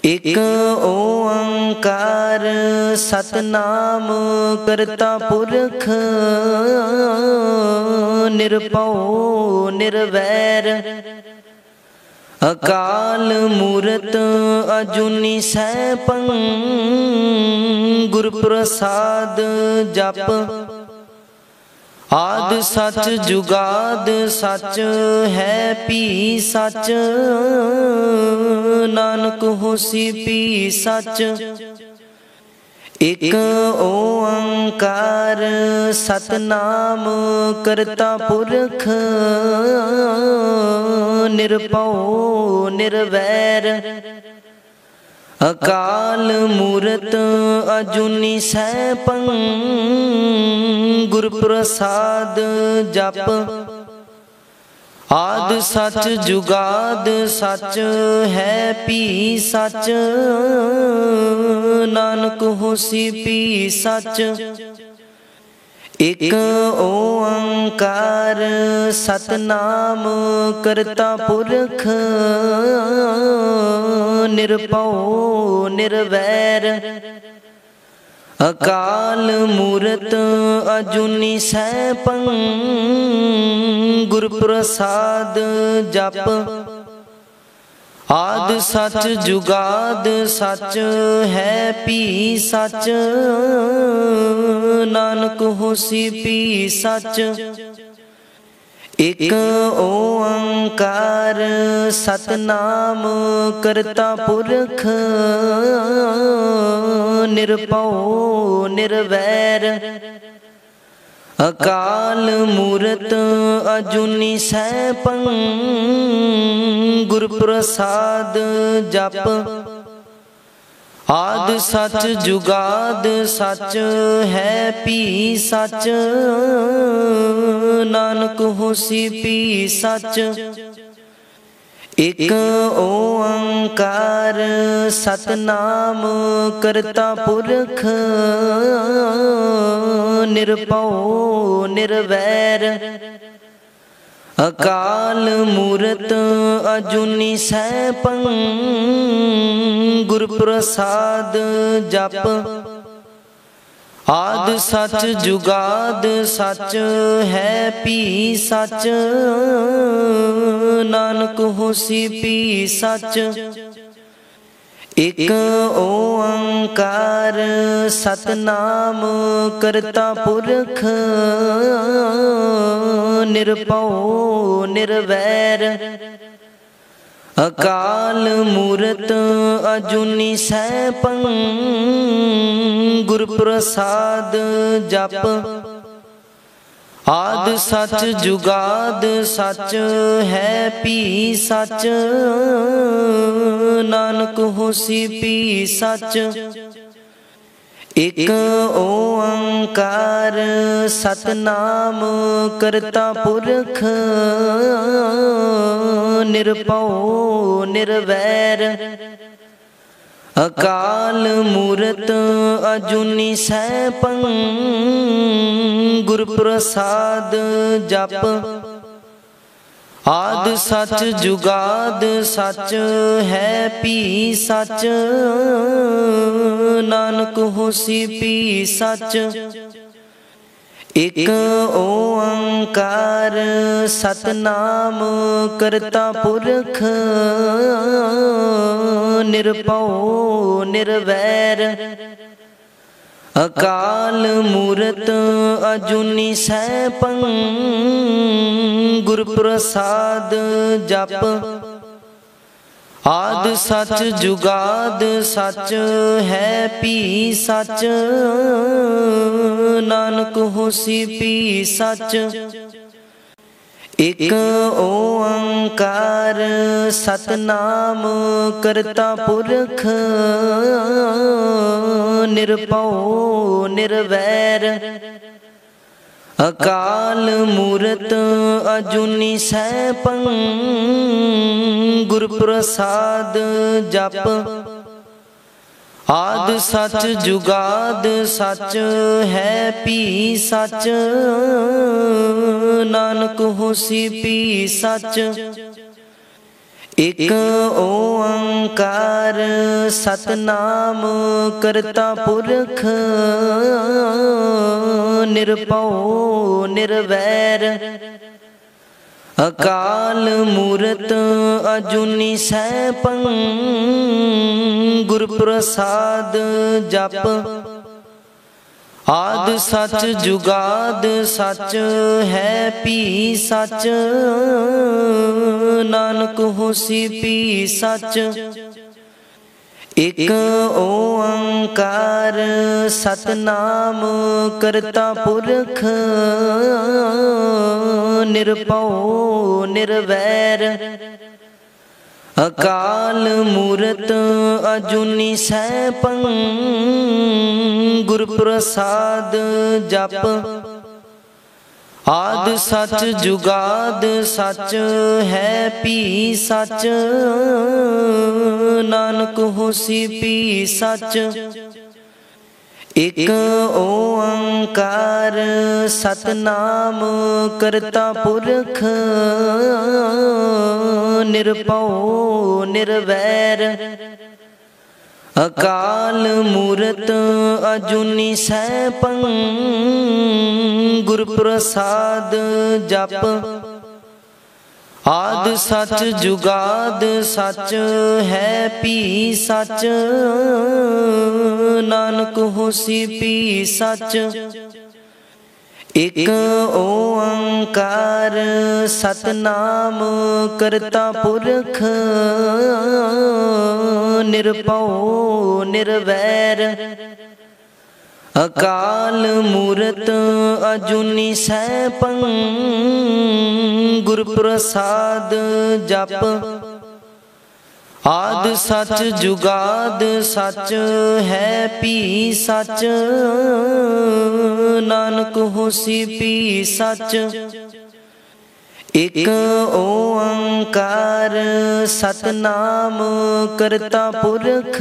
ਇਕ ਓੰਕਾਰ ਸਤਨਾਮ ਕਰਤਾ ਪੁਰਖ ਨਿਰਭਉ ਨਿਰਵੈਰ ਅਕਾਲ ਮੂਰਤ ਅਜੂਨੀ ਸੈਭੰ ਗੁਰ ਪ੍ਰਸਾਦ ਜਪ ਆਦਿ ਸਚ ਜੁਗਾਦ ਸਚ ਹੈ ਭੀ ਸਚ ਨਾਨਕ ਹੋਸੀ ਭੀ ਸਚ ਇਕ ਓੰਕਾਰ ਸਤਨਾਮ ਕਰਤਾ ਪੁਰਖ ਨਿਰਭਉ ਨਿਰਵੈਰ ਅਕਾਲ ਮੂਰਤ ਅਜੂਨੀ ਸੈਭੰ ਗੁਰ ਪ੍ਰਸਾਦ ਜਪ ਆਦਿ ਸਚ ਜੁਗਾਦ ਸਚ ਹੈ ਭੀ ਸਚ ਨਾਨਕ ਹੋਸੀ ਭੀ ਸਚ ਇਕ ਓੰਕਾਰ ਸਤਨਾਮ ਕਰਤਾ ਪੁਰਖ ਨਿਰਭਉ ਨਿਰਵੈਰ ਅਕਾਲ ਮੂਰਤ ਅਜੂਨੀ ਸੈਭੰ ਗੁਰ ਪ੍ਰਸਾਦ ਜਪ ਆਦਿ ਸਚ ਜੁਗਾਦ ਸਚ ਹੈ ਭੀ ਸਚ ਨਾਨਕ ਹੋਸੀ ਭੀ ਸਚ ਇਕ ਓੰਕਾਰ ਸਤਨਾਮ ਕਰਤਾ ਪੁਰਖ ਨਿਰਭਉ ਨਿਰਵੈਰ ਅਕਾਲ ਮੂਰਤ ਅਜੂਨੀ ਸੈਭੰ ਗੁਰ ਪ੍ਰਸਾਦ ਜਪ ਆਦਿ ਸਚ ਜੁਗਾਦ ਸਚ ਹੈ ਭੀ ਸਚ ਨਾਨਕ ਹੋਸੀ ਭੀ ਸਚ ਇਕ ਓੰਕਾਰ ਸਤਨਾਮ ਕਰਤਾ ਪੁਰਖ ਨਿਰਭਉ ਨਿਰਵੈਰ ਅਕਾਲ ਮੂਰਤ ਅਜੂਨੀ ਸੈਭੰ ਗੁਰ ਪ੍ਰਸਾਦ ਜਪ ਆਦਿ ਸਚ ਜੁਗਾਦ ਸਚ ਹੈ ਭੀ ਸਚ ਨਾਨਕ ਹੋਸੀ ਭੀ ਸਚ ਇਕ ਓੰਕਾਰ ਸਤਨਾਮ ਕਰਤਾ ਪੁਰਖ ਨਿਰਭਉ ਨਿਰਵੈਰ ਅਕਾਲ ਮੂਰਤ ਅਜੂਨੀ ਸੈਭੰ ਗੁਰ ਪ੍ਰਸਾਦ ਜਪ ਆਦਿ ਸਚ ਜੁਗਾਦ ਸਚ ਹੈ ਭੀ ਸਚ ਨਾਨਕ ਹੋਸੀ ਭੀ ਸਚ ਇਕ ਓੰਕਾਰ ਸਤਨਾਮ ਕਰਤਾ ਪੁਰਖ ਨਿਰਭਉ ਨਿਰਵੈਰ ਅਕਾਲ ਮੂਰਤ ਅਜੂਨੀ ਸੈਭੰ ਗੁਰ ਪ੍ਰਸਾਦ ਜਪ ਆਦਿ ਸਚ ਜੁਗਾਦ ਸਚ ਹੈ ਭੀ ਸਚ ਨਾਨਕ ਹੋਸੀ ਭੀ ਸਚ ਇਕ ਓੰਕਾਰ ਸਤਨਾਮ ਕਰਤਾ ਪੁਰਖ ਨਿਰਭਉ ਨਿਰਵੈਰ ਅਕਾਲ ਮੂਰਤ ਅਜੂਨੀ ਸੈਭੰ ਗੁਰ ਪ੍ਰਸਾਦ ਜਪ ਆਦਿ ਸਚ ਜੁਗਾਦ ਸਚ ਹੈ ਭੀ ਸਚ ਨਾਨਕ ਹੋਸੀ ਭੀ ਸਚ ਇਕ ਓੰਕਾਰ ਸਤਨਾਮ ਕਰਤਾ ਪੁਰਖ ਨਿਰਭਉ ਨਿਰਵੈਰ ਅਕਾਲ ਮੂਰਤ ਅਜੂਨੀ ਸੈਭੰ ਗੁਰ ਪ੍ਰਸਾਦ ਜਪ ਆਦਿ ਸਚ ਜੁਗਾਦ ਸਚ ਹੈ ਭੀ ਸਚ ਨਾਨਕ ਹੋਸੀ ਭੀ ਸਚ ਇਕ ਓੰਕਾਰ ਸਤਨਾਮ ਕਰਤਾ ਪੁਰਖ ਨਿਰਭਉ ਨਿਰਵੈਰ ਅਕਾਲ ਮੂਰਤ ਅਜੂਨੀ ਸੈਭੰ ਗੁਰ ਪ੍ਰਸਾਦ ਜਪ ਆਦਿ ਸਚ ਜੁਗਾਦ ਸਚ ਹੈ ਭੀ ਸਚ ਨਾਨਕ ਹੋਸੀ ਭੀ ਸਚ ਇਕ ਓੰਕਾਰ ਸਤਨਾਮ ਕਰਤਾ ਪੁਰਖ ਨਿਰਭਉ ਨਿਰਵੈਰ ਅਕਾਲ ਮੂਰਤ ਅਜੂਨੀ ਸੈਭੰ ਗੁਰ ਪ੍ਰਸਾਦ ਜਪ ਆਦਿ ਸਚ ਜੁਗਾਦ ਸਚ ਹੈ ਭੀ ਸਚ ਨਾਨਕ ਹੋਸੀ ਭੀ ਸਚ ਇਕ ਓੰਕਾਰ ਸਤਨਾਮ ਕਰਤਾ ਪੁਰਖ ਨਿਰਭਉ ਨਿਰਵੈਰ ਅਕਾਲ ਮੂਰਤ ਅਜੂਨੀ ਸੈਭੰ ਗੁਰ ਪ੍ਰਸਾਦ ਜਪ ਆਦਿ ਸਚ ਜੁਗਾਦ ਸਚ ਹੈ ਭੀ ਸਚ ਨਾਨਕ ਹੋਸੀ ਭੀ ਸਚ ਇਕ ਓੰਕਾਰ ਸਤਨਾਮ ਕਰਤਾ ਪੁਰਖ ਨਿਰਭਉ ਨਿਰਵੈਰ ਅਕਾਲ ਮੂਰਤ ਅਜੂਨੀ ਸੈਭੰ ਗੁਰ ਪ੍ਰਸਾਦ ਜਪ ਆਦਿ ਸਚ ਜੁਗਾਦ ਸਚ ਹੈ ਭੀ ਸਚ ਨਾਨਕ ਹੋਸੀ ਭੀ ਸਚ ਇਕ ਓੰਕਾਰ ਸਤਨਾਮ ਕਰਤਾ ਪੁਰਖ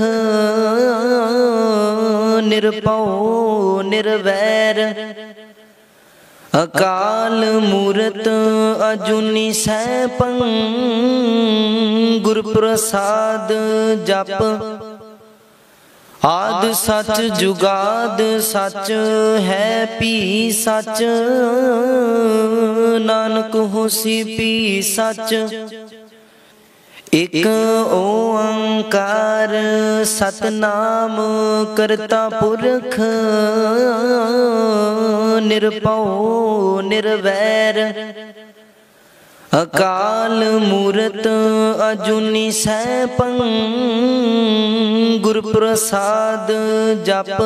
ਨਿਰਭਉ ਨਿਰਵੈਰ ਅਕਾਲ ਮੂਰਤ ਅਜੂਨੀ ਸੈਭੰ ਗੁਰ ਪ੍ਰਸਾਦ ਜਪ ਆਦਿ ਸਚ ਜੁਗਾਦ ਸਚ ਹੈ ਭੀ ਸਚ ਨਾਨਕ ਹੋਸੀ ਭੀ ਸਚ ਇਕ ਓੰਕਾਰ ਸਤਨਾਮ ਕਰਤਾ ਪੁਰਖ ਨਿਰਭਉ ਨਿਰਵੈਰ ਅਕਾਲ ਮੂਰਤ ਅਜੂਨੀ ਸੈਭੰ ਗੁਰ ਪ੍ਰਸਾਦ ਜਪ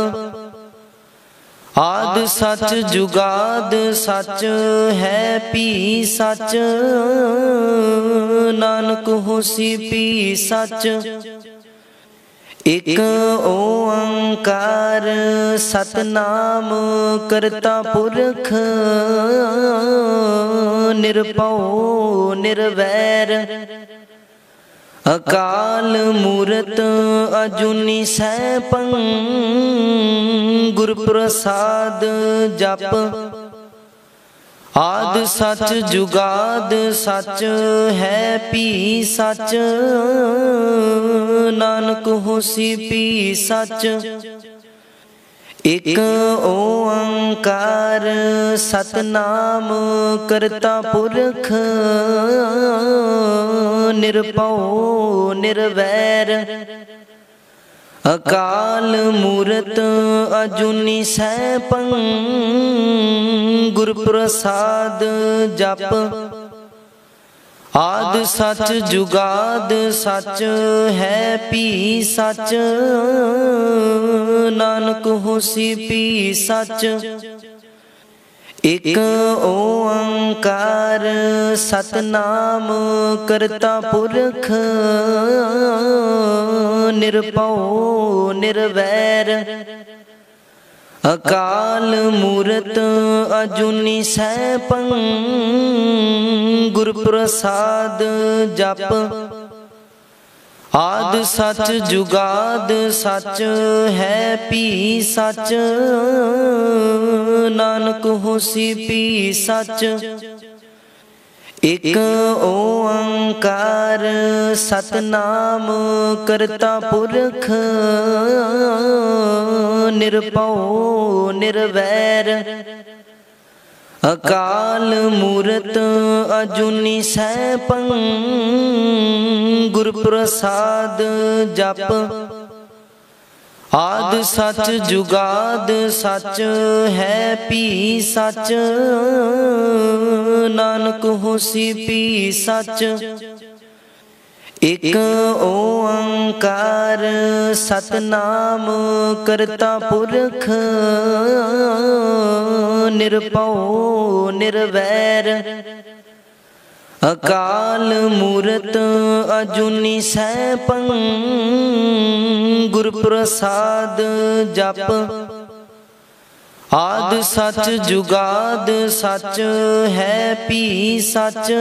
ਆਦਿ ਸਚ ਜੁਗਾਦ ਸਚ ਹੈ ਭੀ ਸਚ ਨਾਨਕ ਹੋਸੀ ਭੀ ਸਚ ਇਕ ਓੰਕਾਰ ਸਤਨਾਮ ਕਰਤਾ ਪੁਰਖ ਨਿਰਭਉ ਨਿਰਵੈਰ ਅਕਾਲ ਮੂਰਤ ਅਜੂਨੀ ਸੈਭੰ ਗੁਰ ਪ੍ਰਸਾਦ ਜਪ ਆਦਿ ਸਚ ਜੁਗਾਦ ਸਚ ਹੈ ਭੀ ਸਚ ਨਾਨਕ ਹੋਸੀ ਭੀ ਸਚ ਇਕ ਓੰਕਾਰ ਸਤਨਾਮ ਕਰਤਾ ਪੁਰਖ ਨਿਰਭਉ ਨਿਰਵੈਰ ਅਕਾਲ ਮੂਰਤ ਅਜੂਨੀ ਸੈਭੰ ਗੁਰ ਪ੍ਰਸਾਦ ਜਪ ਆਦਿ ਸਚ ਜੁਗਾਦ ਸਚ ਹੈ ਭੀ ਸਚ ਨਾਨਕ ਹੋਸੀ ਭੀ ਸਚ ਇਕ ਓੰਕਾਰ ਸਤਨਾਮ ਕਰਤਾ ਪੁਰਖ ਨਿਰਭਉ ਨਿਰਵੈਰ ਅਕਾਲ ਮੂਰਤ ਅਜੂਨੀ ਸੈਭੰ ਗੁਰ ਪ੍ਰਸਾਦ ਜਪ ਆਦਿ ਸਚ ਜੁਗਾਦ ਸਚ ਹੈ ਭੀ ਸਚ ਨਾਨਕ ਹੋਸੀ ਭੀ ਸਚ ਇਕ ਓੰਕਾਰ ਸਤਨਾਮ ਕਰਤਾ ਪੁਰਖ ਨਿਰਭਉ ਨਿਰਵੈਰ ਅਕਾਲ ਮੂਰਤ ਅਜੂਨੀ ਸੈਭੰ ਗੁਰ ਪ੍ਰਸਾਦ ਜਪ ਆਦਿ ਸਚ ਜੁਗਾਦ ਸਚ ਹੈ ਭੀ ਸਚ ਨਾਨਕ ਹੋਸੀ ਭੀ ਸਚ ਇਕ ਓੰਕਾਰ ਸਤਨਾਮ ਕਰਤਾ ਪੁਰਖ ਨਿਰਭਉ ਨਿਰਵੈਰ ਅਕਾਲ ਮੂਰਤ ਅਜੂਨੀ ਸੈਭੰ ਗੁਰ ਪ੍ਰਸਾਦ ਜਪ ਆਦਿ ਸਚ ਜੁਗਾਦ ਸਚ ਹੈ ਭੀ ਸਚ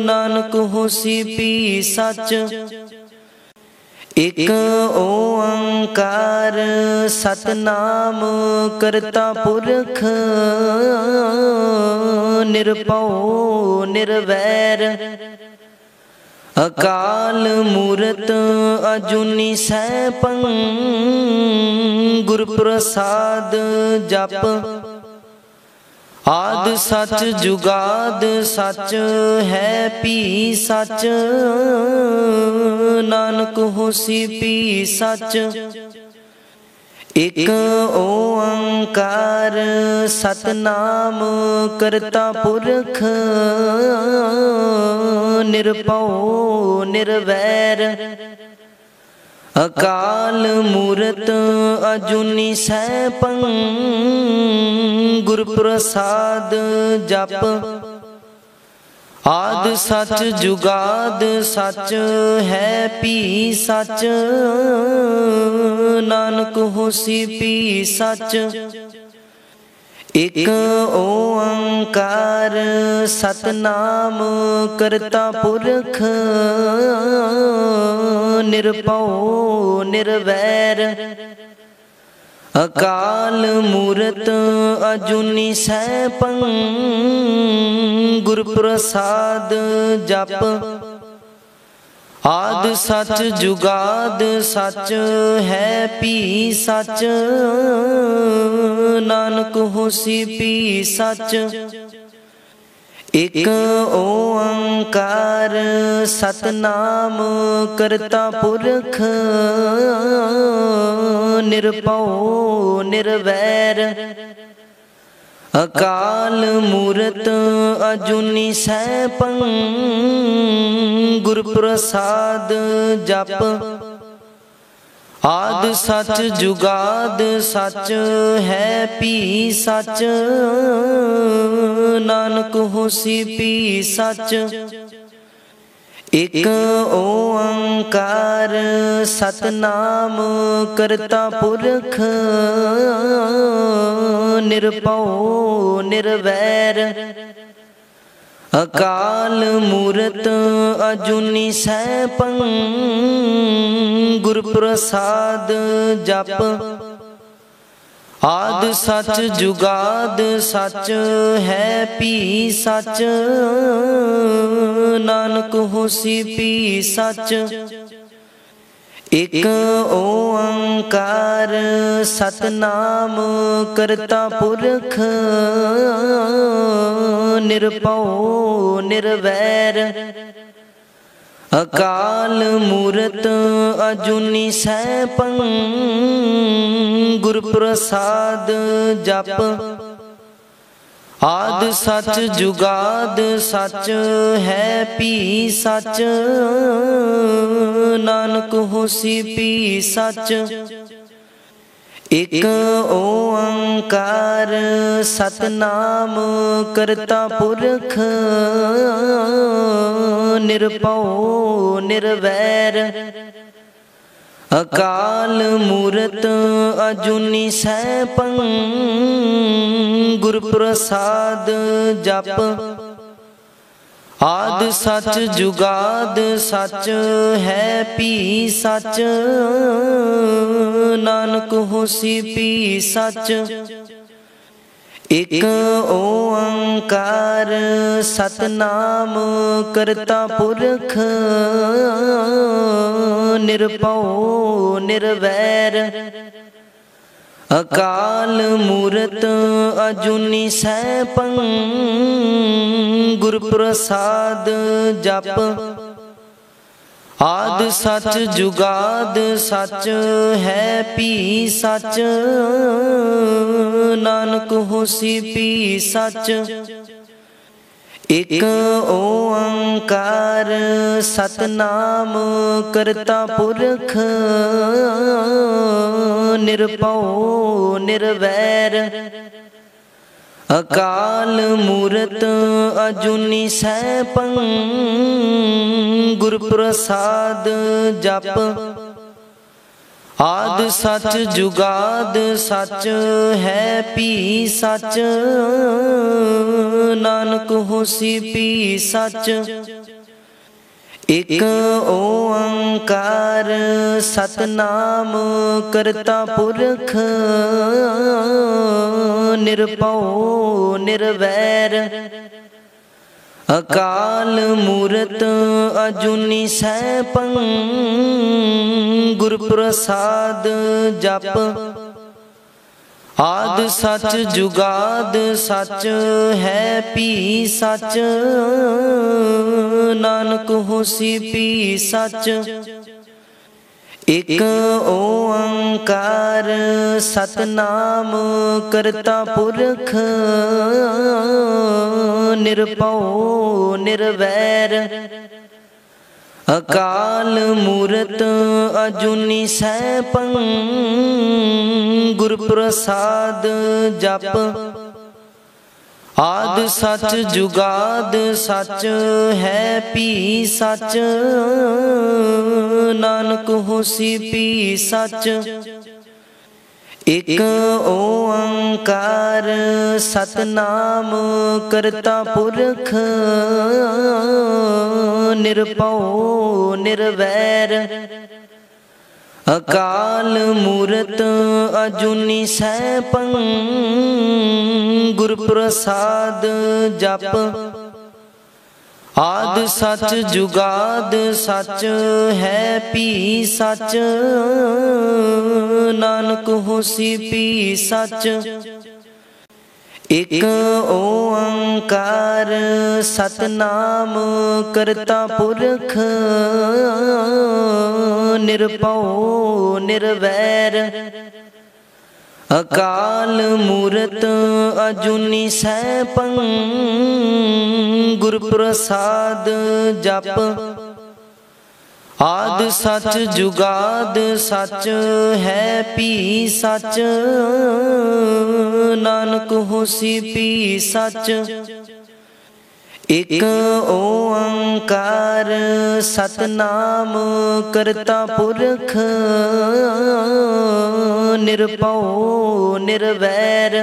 ਨਾਨਕ ਹੋਸੀ ਭੀ ਸਚ ਇਕ ਓੰਕਾਰ ਸਤਨਾਮ ਕਰਤਾ ਪੁਰਖ ਨਿਰਭਉ ਨਿਰਵੈਰ ਅਕਾਲ ਮੂਰਤ ਅਜੂਨੀ ਸੈਭੰ ਗੁਰ ਪ੍ਰਸਾਦ ਜਪ ਆਦਿ ਸਚ ਜੁਗਾਦ ਸਚ ਹੈ ਭੀ ਸਚ ਨਾਨਕ ਹੋਸੀ ਭੀ ਸਚ ਇਕ ਓੰਕਾਰ ਸਤਨਾਮ ਕਰਤਾ ਪੁਰਖ ਨਿਰਭਉ ਨਿਰਵੈਰ ਅਕਾਲ ਮੂਰਤ ਅਜੂਨੀ ਸੈਭੰ ਗੁਰ ਪ੍ਰਸਾਦ ਜਪ ਆਦਿ ਸਚ ਜੁਗਾਦ ਸਚ ਹੈ ਭੀ ਸਚ ਨਾਨਕ ਹੋਸੀ ਭੀ ਸਚ ਇਕ ਓੰਕਾਰ ਸਤਨਾਮ ਕਰਤਾ ਪੁਰਖ ਨਿਰਭਉ ਨਿਰਵੈਰ ਅਕਾਲ ਮੂਰਤ ਅਜੂਨੀ ਸੈਭੰ ਗੁਰ ਪ੍ਰਸਾਦ ਜਪ ਆਦਿ ਸਚ ਜੁਗਾਦ ਸਚ ਹੈ ਭੀ ਸਚ ਨਾਨਕ ਹੋਸੀ ਭੀ ਸਚ ਇਕ ਓੰਕਾਰ ਸਤਨਾਮ ਕਰਤਾ ਪੁਰਖ ਨਿਰਭਉ ਨਿਰਵੈਰ ਅਕਾਲ ਮੂਰਤ ਅਜੂਨੀ ਸੈਭੰ ਗੁਰ ਪ੍ਰਸਾਦ ਜਪ ਆਦਿ ਸਚ ਜੁਗਾਦ ਸਚ ਹੈ ਭੀ ਸਚ ਨਾਨਕ ਹੋਸੀ ਭੀ ਸਚ ਇਕ ਓੰਕਾਰ ਸਤਨਾਮ ਕਰਤਾ ਪੁਰਖ ਨਿਰਭਉ ਨਿਰਵੈਰ ਅਕਾਲ ਮੂਰਤ ਅਜੂਨੀ ਸੈਭੰ ਗੁਰ ਪ੍ਰਸਾਦ ਜਪ ਆਦਿ ਸਚ ਜੁਗਾਦ ਸਚ ਹੈ ਭੀ ਸਚ ਨਾਨਕ ਹੋਸੀ ਭੀ ਸਚ ਇਕ ਓੰਕਾਰ ਸਤਨਾਮ ਕਰਤਾ ਪੁਰਖ ਨਿਰਭਉ ਨਿਰਵੈਰ ਅਕਾਲ ਮੂਰਤ ਅਜੂਨੀ ਸੈਭੰ ਗੁਰ ਪ੍ਰਸਾਦ ਜਪ ਆਦਿ ਸਚ ਜੁਗਾਦ ਸਚ ਹੈ ਭੀ ਸਚ ਨਾਨਕ ਹੋਸੀ ਭੀ ਸਚ ਇਕ ਓੰਕਾਰ ਸਤਨਾਮ ਕਰਤਾ ਪੁਰਖ ਨਿਰਭਉ ਨਿਰਵੈਰ ਅਕਾਲ ਮੂਰਤ ਅਜੂਨੀ ਸੈਭੰ ਗੁਰ ਪ੍ਰਸਾਦ ਜਪ ਆਦਿ ਸਚ ਜੁਗਾਦ ਸਚ ਹੈ ਭੀ ਸਚ ਨਾਨਕ ਹੋਸੀ ਭੀ ਸਚ ਇਕ ਓੰਕਾਰ ਸਤਨਾਮ ਕਰਤਾ ਪੁਰਖ ਨਿਰਭਉ ਨਿਰਵੈਰ ਅਕਾਲ ਮੂਰਤ ਅਜੂਨੀ ਸੈਭੰ ਗੁਰ ਪ੍ਰਸਾਦ ਜਪ ਆਦਿ ਸਚ ਜੁਗਾਦ ਸਚ ਹੈ ਭੀ ਸਚ ਨਾਨਕ ਹੋਸੀ ਭੀ ਸਚ ਇਕ ਓੰਕਾਰ ਸਤਨਾਮ ਕਰਤਾ ਪੁਰਖ ਨਿਰਭਉ ਨਿਰਵੈਰ ਅਕਾਲ ਮੂਰਤ ਅਜੂਨੀ ਸੈਭੰ ਗੁਰ ਪ੍ਰਸਾਦ ਜਪ ਆਦਿ ਸਚ ਜੁਗਾਦ ਸਚ ਹੈ ਭੀ ਸਚ ਨਾਨਕ ਹੋਸੀ ਭੀ ਸਚ ਇਕ ਓੰਕਾਰ ਸਤਨਾਮ ਕਰਤਾ ਪੁਰਖ ਨਿਰਭਉ ਨਿਰਵੈਰ ਅਕਾਲ ਮੂਰਤ ਅਜੂਨੀ ਸੈਭੰ ਗੁਰ ਪ੍ਰਸਾਦ ਜਪ ਆਦਿ ਸਚ ਜੁਗਾਦ ਸਚ ਹੈ ਭੀ ਸਚ ਨਾਨਕ ਹੋਸੀ ਭੀ ਸਚ ਇਕ ਓੰਕਾਰ ਸਤਨਾਮ ਕਰਤਾ ਪੁਰਖ ਨਿਰਭਉ ਨਿਰਵੈਰ ਅਕਾਲ ਮੂਰਤ ਅਜੂਨੀ ਸੈਭੰ ਗੁਰ ਪ੍ਰਸਾਦ ਜਪ ਆਦਿ ਸਚ ਜੁਗਾਦ ਸਚ ਹੈ ਭੀ ਸਚ ਨਾਨਕ ਹੋਸੀ ਭੀ ਸਚ ਇਕ ਓੰਕਾਰ ਸਤਨਾਮ ਕਰਤਾ ਪੁਰਖ ਨਿਰਭਉ ਨਿਰਵੈਰ ਅਕਾਲ ਮੂਰਤ ਅਜੂਨੀ ਸੈਭੰ ਗੁਰ ਪ੍ਰਸਾਦ ਜਪ ਆਦਿ ਸਚ ਜੁਗਾਦ ਸਚ ਹੈ ਭੀ ਸਚ ਨਾਨਕ ਹੋਸੀ ਭੀ ਸਚ ਇਕ ਓੰਕਾਰ ਸਤਨਾਮ ਕਰਤਾ ਪੁਰਖ ਨਿਰਭਉ ਨਿਰਵੈਰ ਅਕਾਲ ਮੂਰਤ ਅਜੂਨੀ ਸੈਭੰ ਗੁਰ ਪ੍ਰਸਾਦ ਜਪ ਆਦਿ ਸਚ ਜੁਗਾਦ ਸਚ ਹੈ ਭੀ ਸਚ ਨਾਨਕ ਹੋਸੀ ਭੀ ਸਚ ਇਕ ਓੰਕਾਰ ਸਤਨਾਮ ਕਰਤਾ ਪੁਰਖ ਨਿਰਭਉ ਨਿਰਵੈਰ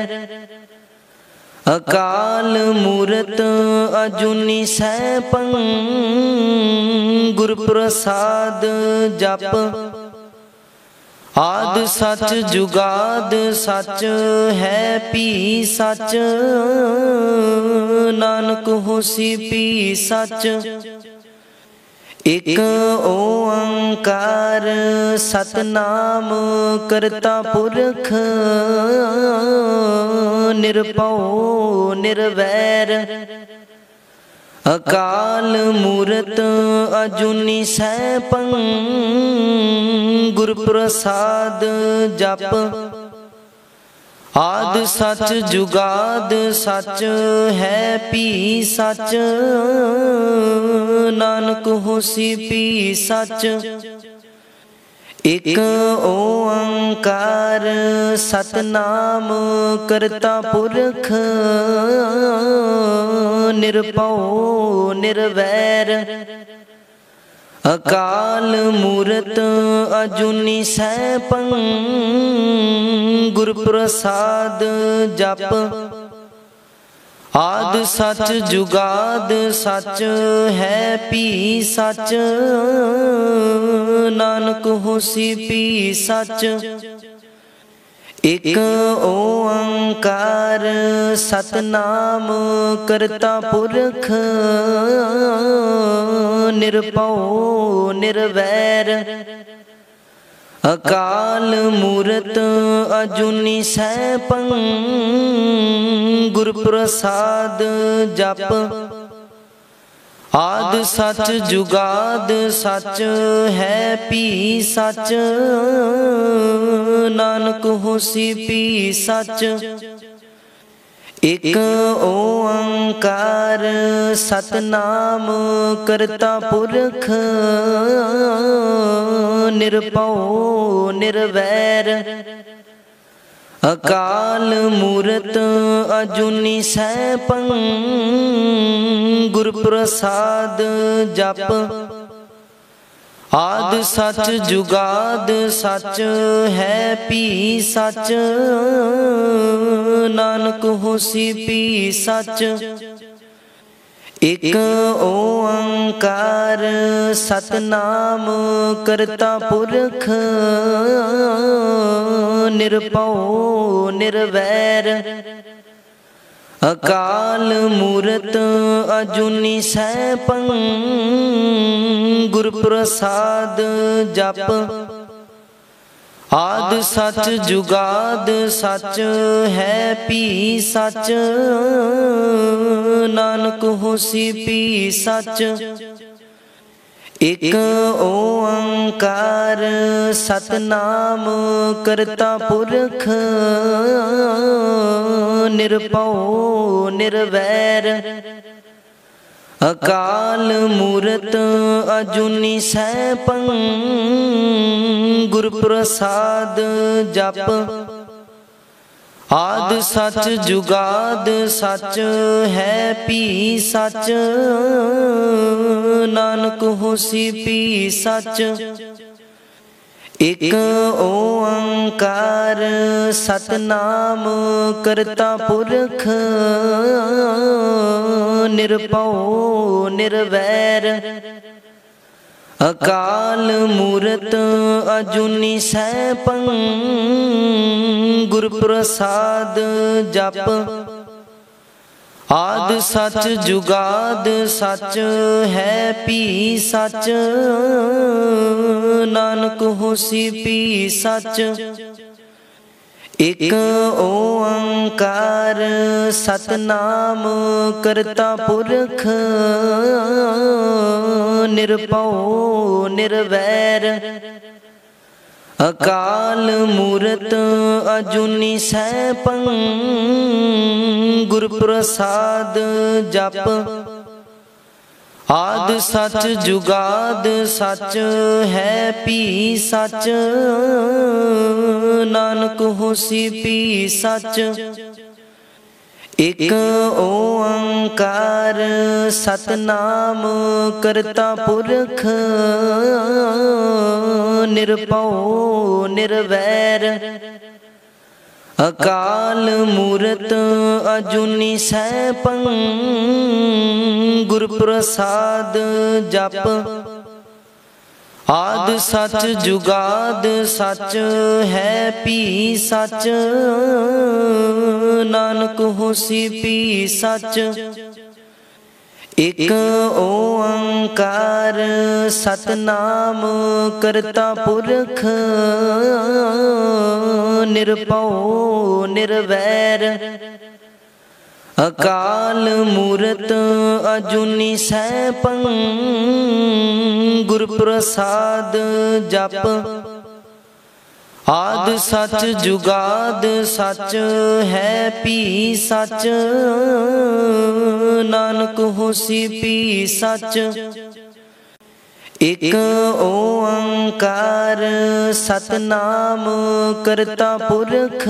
ਅਕਾਲ ਮੂਰਤ ਅਜੂਨੀ ਸੈਭੰ ਗੁਰ ਪ੍ਰਸਾਦ ਜਪ ਆਦਿ ਸਚ ਜੁਗਾਦ ਸਚ ਹੈ ਭੀ ਸਚ ਨਾਨਕ ਹੋਸੀ ਭੀ ਸਚ ਇਕ ਓੰਕਾਰ ਸਤਨਾਮ ਕਰਤਾ ਪੁਰਖ ਨਿਰਭਉ ਨਿਰਵੈਰ ਅਕਾਲ ਮੂਰਤ ਅਜੂਨੀ ਸੈਭੰ ਗੁਰ ਪ੍ਰਸਾਦ ਜਪ ਆਦਿ ਸਚ ਜੁਗਾਦ ਸਚ ਹੈ ਭੀ ਸਚ ਨਾਨਕ ਹੋਸੀ ਭੀ ਸਚ ਇਕ ਓੰਕਾਰ ਸਤਨਾਮ ਕਰਤਾ ਪੁਰਖ ਨਿਰਭਉ ਨਿਰਵੈਰ ਅਕਾਲ ਮੂਰਤ ਅਜੂਨੀ ਸੈਭੰ ਗੁਰ ਪ੍ਰਸਾਦ ਜਪ ਆਦਿ ਸਚ ਜੁਗਾਦ ਸਚ ਹੈ ਭੀ ਸਚ ਨਾਨਕ ਹੋਸੀ ਭੀ ਸਚ ਇਕ ਓੰਕਾਰ ਸਤਨਾਮ ਕਰਤਾ ਪੁਰਖ ਨਿਰਭਉ ਨਿਰਵੈਰ ਅਕਾਲ ਮੂਰਤ ਅਜੂਨੀ ਸੈਭੰ ਗੁਰ ਪ੍ਰਸਾਦ ਜਪ ਆਦਿ ਸਚ ਜੁਗਾਦ ਸਚ ਹੈ ਭੀ ਸਚ ਨਾਨਕ ਹੋਸੀ ਭੀ ਸਚ ਇਕ ਓੰਕਾਰ ਸਤਨਾਮ ਕਰਤਾ ਪੁਰਖ ਨਿਰਭਉ ਨਿਰਵੈਰ ਅਕਾਲ ਮੂਰਤ ਅਜੂਨੀ ਸੈਭੰ ਗੁਰ ਪ੍ਰਸਾਦ ਜਪ ਆਦਿ ਸਚ ਜੁਗਾਦ ਸਚ ਹੈ ਭੀ ਸਚ ਨਾਨਕ ਹੋਸੀ ਭੀ ਸਚ ਇਕ ਓੰਕਾਰ ਸਤਨਾਮ ਕਰਤਾ ਪੁਰਖ ਨਿਰਭਉ ਨਿਰਵੈਰ ਅਕਾਲ ਮੂਰਤ ਅਜੂਨੀ ਸੈਭੰ ਗੁਰ ਪ੍ਰਸਾਦ ਜਪ ਆਦਿ ਸਚ ਜੁਗਾਦ ਸਚ ਹੈ ਭੀ ਸਚ ਨਾਨਕ ਹੋਸੀ ਭੀ ਸਚ ਇਕ ਓੰਕਾਰ ਸਤਨਾਮ ਕਰਤਾ ਪੁਰਖ ਨਿਰਭਉ ਨਿਰਵੈਰ ਅਕਾਲ ਮੂਰਤ ਅਜੂਨੀ ਸੈਭੰ ਗੁਰ ਪ੍ਰਸਾਦ ਜਪ ਆਦਿ ਸਚ ਜੁਗਾਦ ਸਚ ਹੈ ਭੀ ਸਚ ਨਾਨਕ ਹੋਸੀ ਭੀ ਸਚ ਇਕ ਓੰਕਾਰ ਸਤਨਾਮ ਕਰਤਾ ਪੁਰਖ ਨਿਰਭਉ ਨਿਰਵੈਰ ਅਕਾਲ ਮੂਰਤ ਅਜੂਨੀ ਸੈਭੰ ਗੁਰ ਪ੍ਰਸਾਦ ਜਪ ਆਦਿ ਸਚ ਜੁਗਾਦ ਸਚ ਹੈ ਭੀ ਸਚ ਨਾਨਕ ਹੋਸੀ ਭੀ ਸਚ ਇਕ ਓੰਕਾਰ ਸਤਨਾਮ ਕਰਤਾ ਪੁਰਖ ਨਿਰਭਉ ਨਿਰਵੈਰ ਅਕਾਲ ਮੂਰਤ ਅਜੂਨੀ ਸੈਭੰ ਗੁਰ ਪ੍ਰਸਾਦ ਜਪ ਆਦਿ ਸਚ ਜੁਗਾਦ ਸਚ ਹੈ ਭੀ ਸਚ ਨਾਨਕ ਹੋਸੀ ਭੀ ਸਚ ਇਕ ਓੰਕਾਰ ਸਤਨਾਮ ਕਰਤਾ ਪੁਰਖ ਨਿਰਭਉ ਨਿਰਵੈਰ ਅਕਾਲ ਮੂਰਤ ਅਜੂਨੀ ਸੈਭੰ ਗੁਰ ਪ੍ਰਸਾਦ ਜਪ ਆਦਿ ਸਚ ਜੁਗਾਦ ਸਚ ਹੈ ਭੀ ਸਚ ਨਾਨਕ ਹੋਸੀ ਭੀ ਸਚ ਇਕ ਓੰਕਾਰ ਸਤਨਾਮ ਕਰਤਾ ਪੁਰਖ ਨਿਰਭਉ ਨਿਰਵੈਰ ਅਕਾਲ ਮੂਰਤ ਅਜੂਨੀ ਸੈਭੰ ਗੁਰ ਪ੍ਰਸਾਦ ਜਪ ਆਦਿ ਸਚ ਜੁਗਾਦ ਸਚ ਹੈ ਭੀ ਸਚ ਨਾਨਕ ਹੋਸੀ ਭੀ ਸਚ ਇਕ ਓੰਕਾਰ ਸਤਨਾਮ ਕਰਤਾ ਪੁਰਖ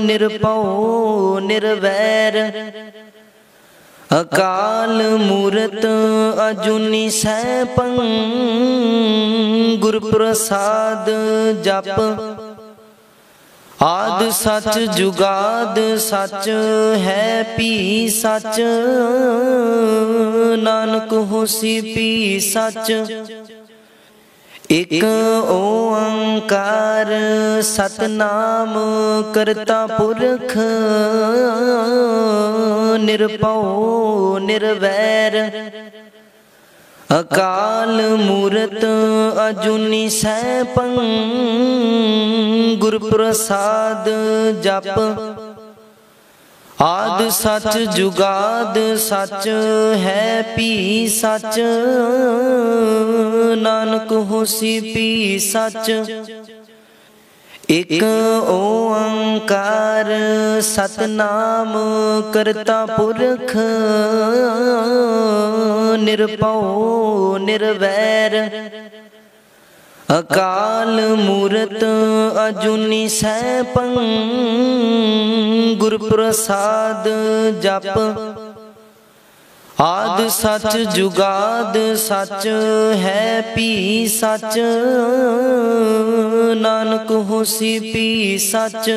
ਨਿਰਭਉ ਨਿਰਵੈਰ ਅਕਾਲ ਮੂਰਤ ਅਜੂਨੀ ਸੈਭੰ ਗੁਰ ਪ੍ਰਸਾਦ ਜਪ ਆਦਿ ਸਚ ਜੁਗਾਦ ਸਚ ਹੈ ਭੀ ਸਚ ਨਾਨਕ ਹੋਸੀ ਭੀ ਸਚ ਇਕ ਓੰਕਾਰ ਸਤਨਾਮ ਕਰਤਾ ਪੁਰਖ ਨਿਰਭਉ ਨਿਰਵੈਰ ਅਕਾਲ ਮੂਰਤ ਅਜੂਨੀ ਸੈਭੰ ਗੁਰ ਪ੍ਰਸਾਦ ਜਪ ਆਦਿ ਸਚ ਜੁਗਾਦ ਸਚ ਹੈ ਭੀ ਸਚ ਨਾਨਕ ਹੋਸੀ ਭੀ ਸਚ ਇਕ ਓੰਕਾਰ ਸਤਨਾਮ ਕਰਤਾ ਪੁਰਖ ਨਿਰਭਉ ਨਿਰਵੈਰ ਅਕਾਲ ਮੂਰਤ ਅਜੂਨੀ ਸੈਭੰ ਗੁਰ ਪ੍ਰਸਾਦ ਜਪ ਆਦਿ ਸਚ ਜੁਗਾਦ ਸਚ ਹੈ ਭੀ ਸਚ ਨਾਨਕ ਹੋਸੀ ਭੀ ਸਚ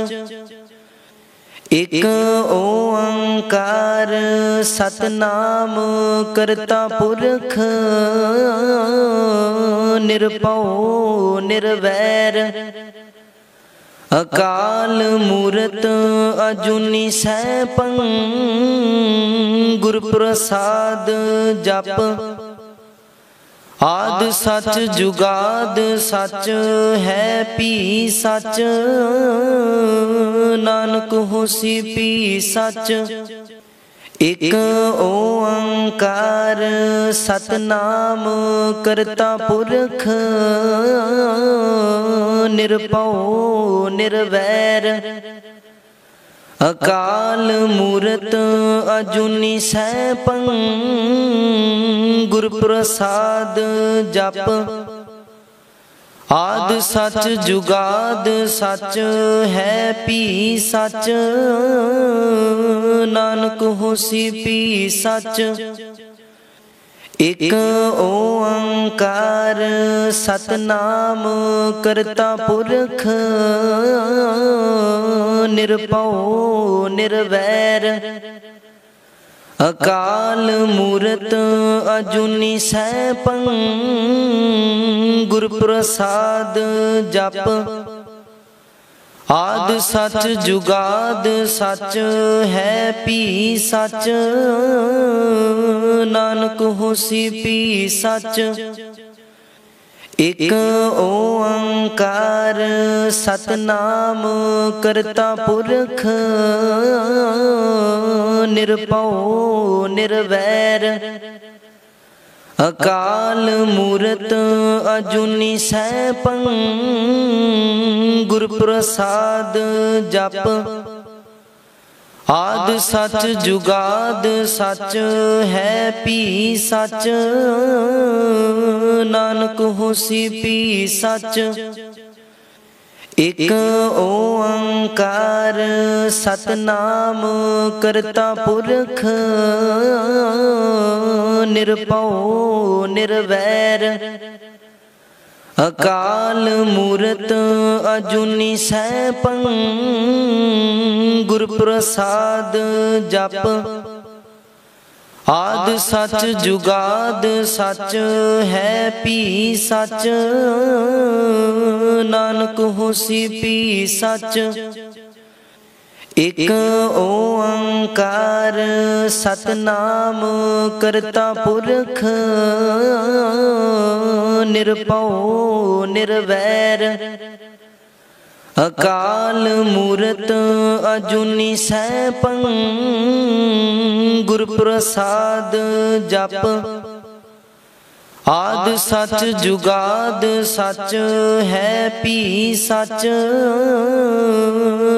ਇਕ ਓੰਕਾਰ ਸਤਨਾਮ ਕਰਤਾ ਪੁਰਖ ਨਿਰਭਉ ਨਿਰਵੈਰ ਅਕਾਲ ਮੂਰਤ ਅਜੂਨੀ ਸੈਭੰ ਗੁਰ ਪ੍ਰਸਾਦ ਜਪ ਆਦਿ ਸਚ ਜੁਗਾਦ ਸਚ ਹੈ ਭੀ ਸਚ ਨਾਨਕ ਹੋਸੀ ਭੀ ਸਚ ਇਕ ਓੰਕਾਰ ਸਤਨਾਮ ਕਰਤਾ ਪੁਰਖ ਨਿਰਭਉ ਨਿਰਵੈਰ ਅਕਾਲ ਮੂਰਤ ਅਜੂਨੀ ਸੈਭੰ ਗੁਰ ਪ੍ਰਸਾਦ ਜਪ ਆਦਿ ਸਚ ਜੁਗਾਦ ਸਚ ਹੈ ਭੀ ਸਚ ਨਾਨਕ ਹੋਸੀ ਭੀ ਸਚ ਇਕ ਓੰਕਾਰ ਸਤਨਾਮ ਕਰਤਾ ਪੁਰਖ ਨਿਰਭਉ ਨਿਰਵੈਰ ਅਕਾਲ ਮੂਰਤ ਅਜੂਨੀ ਸੈਭੰ ਗੁਰ ਪ੍ਰਸਾਦ ਜਪ ਆਦਿ ਸਚ ਜੁਗਾਦ ਸਚ ਹੈ ਭੀ ਸਚ ਨਾਨਕ ਹੋਸੀ ਭੀ ਸਚ ਇਕ ਓੰਕਾਰ ਸਤਨਾਮ ਕਰਤਾ ਪੁਰਖ ਨਿਰਭਉ ਨਿਰਵੈਰ ਅਕਾਲ ਮੂਰਤ ਅਜੂਨੀ ਸੈਭੰ ਗੁਰ ਪ੍ਰਸਾਦ ਜਪ ਆਦਿ ਸਚ ਜੁਗਾਦ ਸਚ ਹੈ ਭੀ ਸਚ ਨਾਨਕ ਹੋਸੀ ਭੀ ਸਚ ਇਕ ਓੰਕਾਰ ਸਤਨਾਮ ਕਰਤਾ ਪੁਰਖ ਨਿਰਭਉ ਨਿਰਵੈਰ ਅਕਾਲ ਮੂਰਤ ਅਜੂਨੀ ਸੈਭੰ ਗੁਰ ਪ੍ਰਸਾਦ ਜਪ ਆਦਿ ਸਚ ਜੁਗਾਦ ਸਚ ਹੈ ਭੀ ਸਚ ਨਾਨਕ ਹੋਸੀ ਭੀ ਸਚ ਇਕ ਓੰਕਾਰ ਸਤਨਾਮ ਕਰਤਾ ਪੁਰਖ ਨਿਰਭਉ ਨਿਰਵੈਰ ਅਕਾਲ ਮੂਰਤ ਅਜੂਨੀ ਸੈਭੰ ਗੁਰ ਪ੍ਰਸਾਦ ਜਪ ਆਦਿ ਸਚ ਜੁਗਾਦ ਸਚ ਹੈ ਭੀ ਸਚ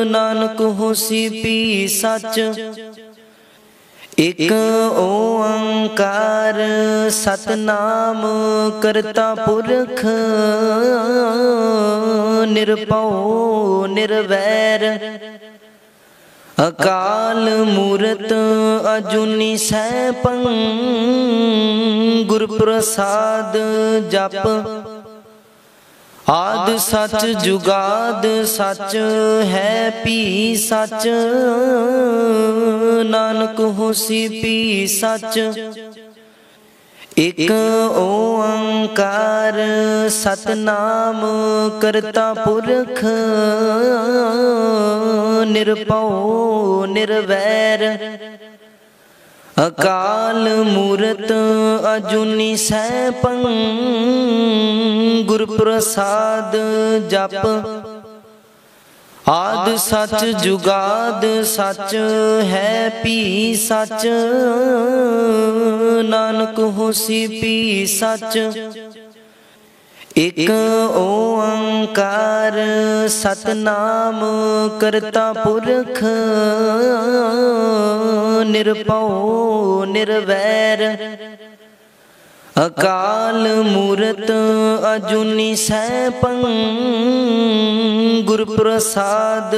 ਨਾਨਕ ਹੋਸੀ ਭੀ ਸਚ ਇਕ ਓੰਕਾਰ ਸਤਨਾਮ ਕਰਤਾ ਪੁਰਖ ਨਿਰਭਉ ਨਿਰਵੈਰ ਅਕਾਲ ਮੂਰਤ ਅਜੂਨੀ ਸੈਭੰ ਗੁਰ ਪ੍ਰਸਾਦ ਜਪ ਆਦਿ ਸਚ ਜੁਗਾਦ ਸਚ ਹੈ ਭੀ ਸਚ ਨਾਨਕ ਹੋਸੀ ਭੀ ਸਚ ਇਕ ਓੰਕਾਰ ਸਤਨਾਮ ਕਰਤਾ ਪੁਰਖ ਨਿਰਭਉ ਨਿਰਵੈਰ ਅਕਾਲ ਮੂਰਤ ਅਜੂਨੀ ਸੈਭੰ ਗੁਰ ਪ੍ਰਸਾਦ ਜਪ ਆਦ ਸਚ ਜੁਗਾਦ ਸਚ ਹੈ ਭੀ ਸਚ ਨਾਨਕ ਹੋਸੀ ਭੀ ਸਚ ਇਕ ਓੰਕਾਰ ਸਤਨਾਮ ਕਰਤਾ ਪੁਰਖ ਨਿਰਭਉ ਨਿਰਵੈਰ ਅਕਾਲ ਮੂਰਤ ਅਜੂਨੀ ਸੈਭੰ ਗੁਰ ਪ੍ਰਸਾਦ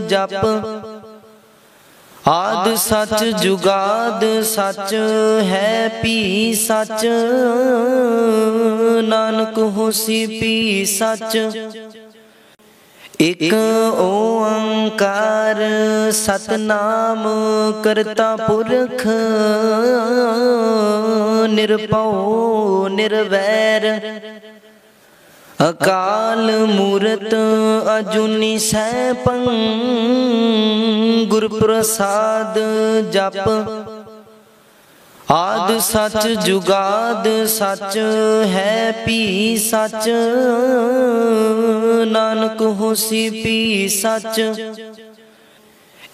ਜਪ ਆਦ ਸਚ ਜੁਗਾਦ ਸਚ ਹੈ ਭੀ ਸਚ ਨਾਨਕ ਹੋਸੀ ਭੀ ਸਚ ਇਕ ਓੰਕਾਰ ਸਤਨਾਮ ਕਰਤਾ ਪੁਰਖ ਨਿਰਭਉ ਨਿਰਵੈਰ ਅਕਾਲ ਮੂਰਤ ਅਜੂਨੀ ਸੈਭੰ ਗੁਰ ਪ੍ਰਸਾਦ ਜਪ ਆਦ ਸਚ ਜੁਗਾਦ ਸਚ ਹੈ ਭੀ ਸਚ ਨਾਨਕ ਹੋਸੀ ਭੀ ਸਚ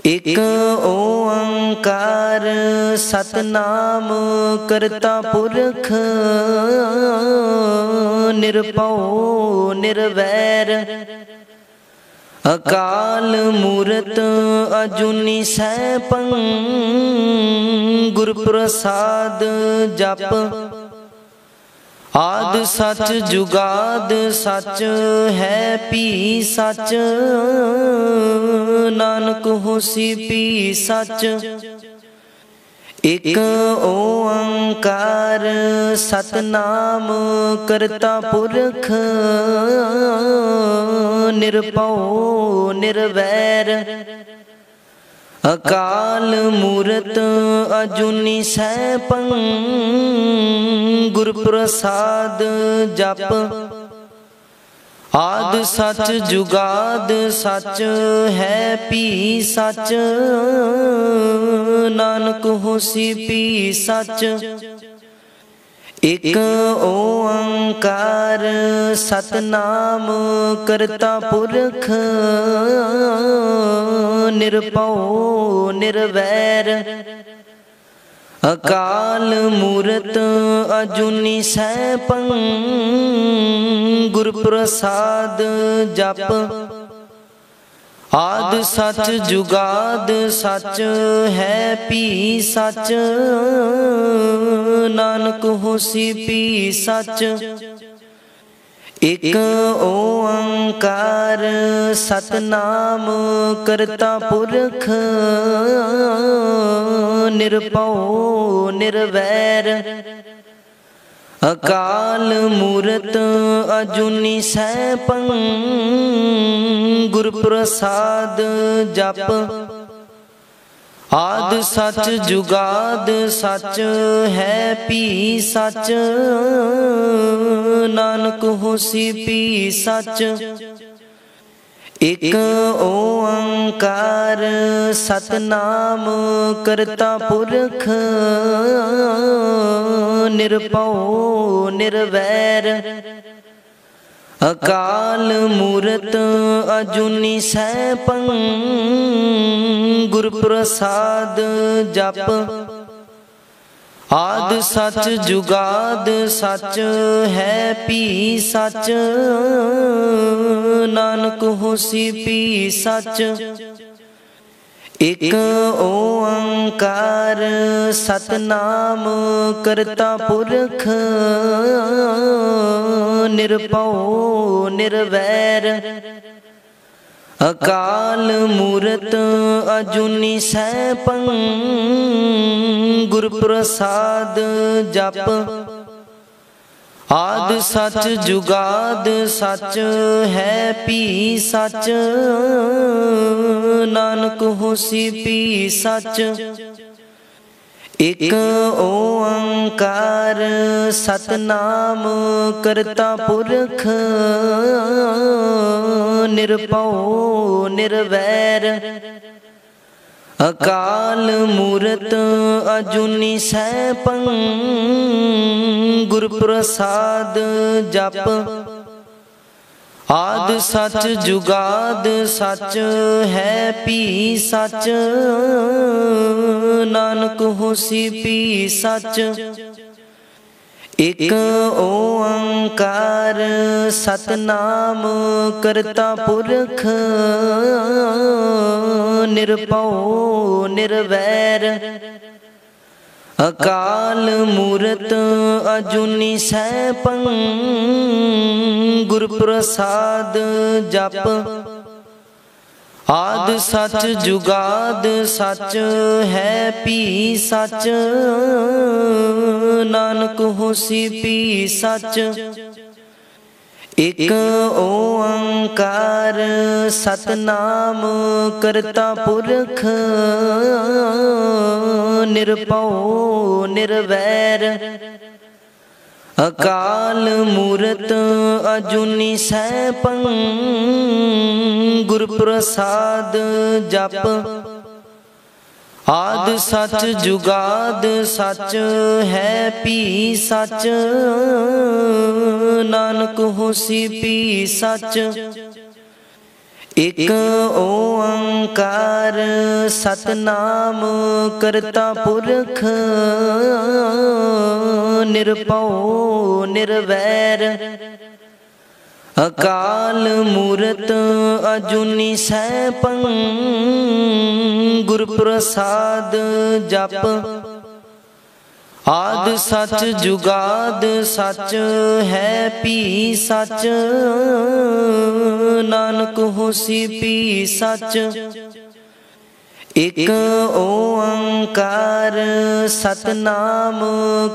ਇਕ ਓੰਕਾਰ ਸਤਨਾਮ ਕਰਤਾ ਪੁਰਖ ਨਿਰਭਉ ਨਿਰਵੈਰ ਅਕਾਲ ਮੂਰਤ ਅਜੂਨੀ ਸੈਭੰ ਗੁਰ ਪ੍ਰਸਾਦ ਜਪ ਆਦ ਸਚ ਜੁਗਾਦ ਸਚ ਹੈ ਭੀ ਸਚ ਨਾਨਕ ਹੋਸੀ ਭੀ ਸਚ ਇਕ ਓੰਕਾਰ ਸਤਨਾਮ ਕਰਤਾ ਪੁਰਖ ਨਿਰਭਉ ਨਿਰਵੈਰ ਅਕਾਲ ਮੂਰਤ ਅਜੂਨੀ ਸੈਭੰ ਗੁਰ ਪ੍ਰਸਾਦ ਜਪ ਆਦ ਸਚ ਜੁਗਾਦ ਸਚ ਹੈ ਭੀ ਸਚ ਨਾਨਕ ਹੋਸੀ ਭੀ ਸਚ ਇਕ ਓੰਕਾਰ ਸਤਨਾਮ ਕਰਤਾ ਪੁਰਖ ਨਿਰਭਉ ਨਿਰਵੈਰ ਅਕਾਲ ਮੂਰਤ ਅਜੂਨੀ ਸੈਭੰ ਗੁਰ ਪ੍ਰਸਾਦ ਜਪ ਆਦ ਸਚ ਜੁਗਾਦ ਸਚ ਹੈ ਭੀ ਸਚ ਨਾਨਕ ਹੋਸੀ ਭੀ ਸਚ ਇਕ ਓੰਕਾਰ ਸਤਨਾਮ ਕਰਤਾ ਪੁਰਖ ਨਿਰਭਉ ਨਿਰਵੈਰ ਅਕਾਲ ਮੂਰਤ ਅਜੂਨੀ ਸੈਭੰ ਗੁਰ ਪ੍ਰਸਾਦ ਜਪ ਆਦ ਸਚ ਜੁਗਾਦ ਸਚ ਹੈ ਭੀ ਸਚ ਨਾਨਕ ਹੋਸੀ ਭੀ ਸਚ ਇਕ ਓੰਕਾਰ ਸਤਨਾਮ ਕਰਤਾ ਪੁਰਖ ਨਿਰਭਉ ਨਿਰਵੈਰ ਅਕਾਲ ਮੂਰਤ ਅਜੂਨੀ ਸੈਭੰ ਗੁਰ ਪ੍ਰਸਾਦ ਜਪ ਆਦ ਸਚ ਜੁਗਾਦ ਸਚ ਹੈ ਭੀ ਸਚ ਨਾਨਕ ਹੋਸੀ ਭੀ ਸਚ ਇਕ ਓੰਕਾਰ ਸਤਨਾਮ ਕਰਤਾ ਪੁਰਖ ਨਿਰਭਉ ਨਿਰਵੈਰ ਅਕਾਲ ਮੂਰਤ ਅਜੂਨੀ ਸੈਭੰ ਗੁਰ ਪ੍ਰਸਾਦ ਜਪ ਆਦ ਸਚ ਜੁਗਾਦ ਸਚ ਹੈ ਭੀ ਸਚ ਨਾਨਕ ਹੋਸੀ ਭੀ ਸਚ ਇਕ ਓੰਕਾਰ ਸਤਨਾਮ ਕਰਤਾ ਪੁਰਖ ਨਿਰਭਉ ਨਿਰਵੈਰ ਅਕਾਲ ਮੂਰਤ ਅਜੂਨੀ ਸੈਭੰ ਗੁਰ ਪ੍ਰਸਾਦ ਜਪ ਆਦਿ ਸਚ ਜੁਗਾਦ ਸਚ ਹੈ ਭੀ ਸਚ ਨਾਨਕ ਹੋਸੀ ਭੀ ਸਚ ਇਕ ਓੰਕਾਰ ਸਤਨਾਮ ਕਰਤਾ ਪੁਰਖ ਨਿਰਭਉ ਨਿਰਵੈਰ ਅਕਾਲ ਮੂਰਤ ਅਜੂਨੀ ਸੈਭੰ ਗੁਰ ਪ੍ਰਸਾਦ ਜਪ ਆਦਿ ਸਚ ਜੁਗਾਦ ਸਚ ਹੈ ਭੀ ਸਚ ਨਾਨਕ ਹੋਸੀ ਭੀ ਸਚ ਇਕ ਓੰਕਾਰ ਸਤਨਾਮ ਕਰਤਾ ਪੁਰਖ ਨਿਰਭਉ ਨਿਰਵੈਰ ਅਕਾਲ ਮੂਰਤ ਅਜੂਨੀ ਸੈਭੰ ਗੁਰ ਪ੍ਰਸਾਦ ਜਪ ਆਦਿ ਸਚ ਜੁਗਾਦ ਸਚ ਹੈ ਭੀ ਸਚ ਨਾਨਕ ਹੋਸੀ ਭੀ ਸਚ ਇਕ ਓੰਕਾਰ ਸਤਨਾਮ ਕਰਤਾ ਪੁਰਖ ਨਿਰਭਉ ਨਿਰਵੈਰ ਅਕਾਲ ਮੂਰਤ ਅਜੂਨੀ ਸੈਭੰ ਗੁਰ ਪ੍ਰਸਾਦ ਜਪ ਆਦਿ ਸਚ ਜੁਗਾਦ ਸਚ ਹੈ ਭੀ ਸਚ ਨਾਨਕ ਹੋਸੀ ਭੀ ਸਚ ਇਕ ਓੰਕਾਰ ਸਤਨਾਮ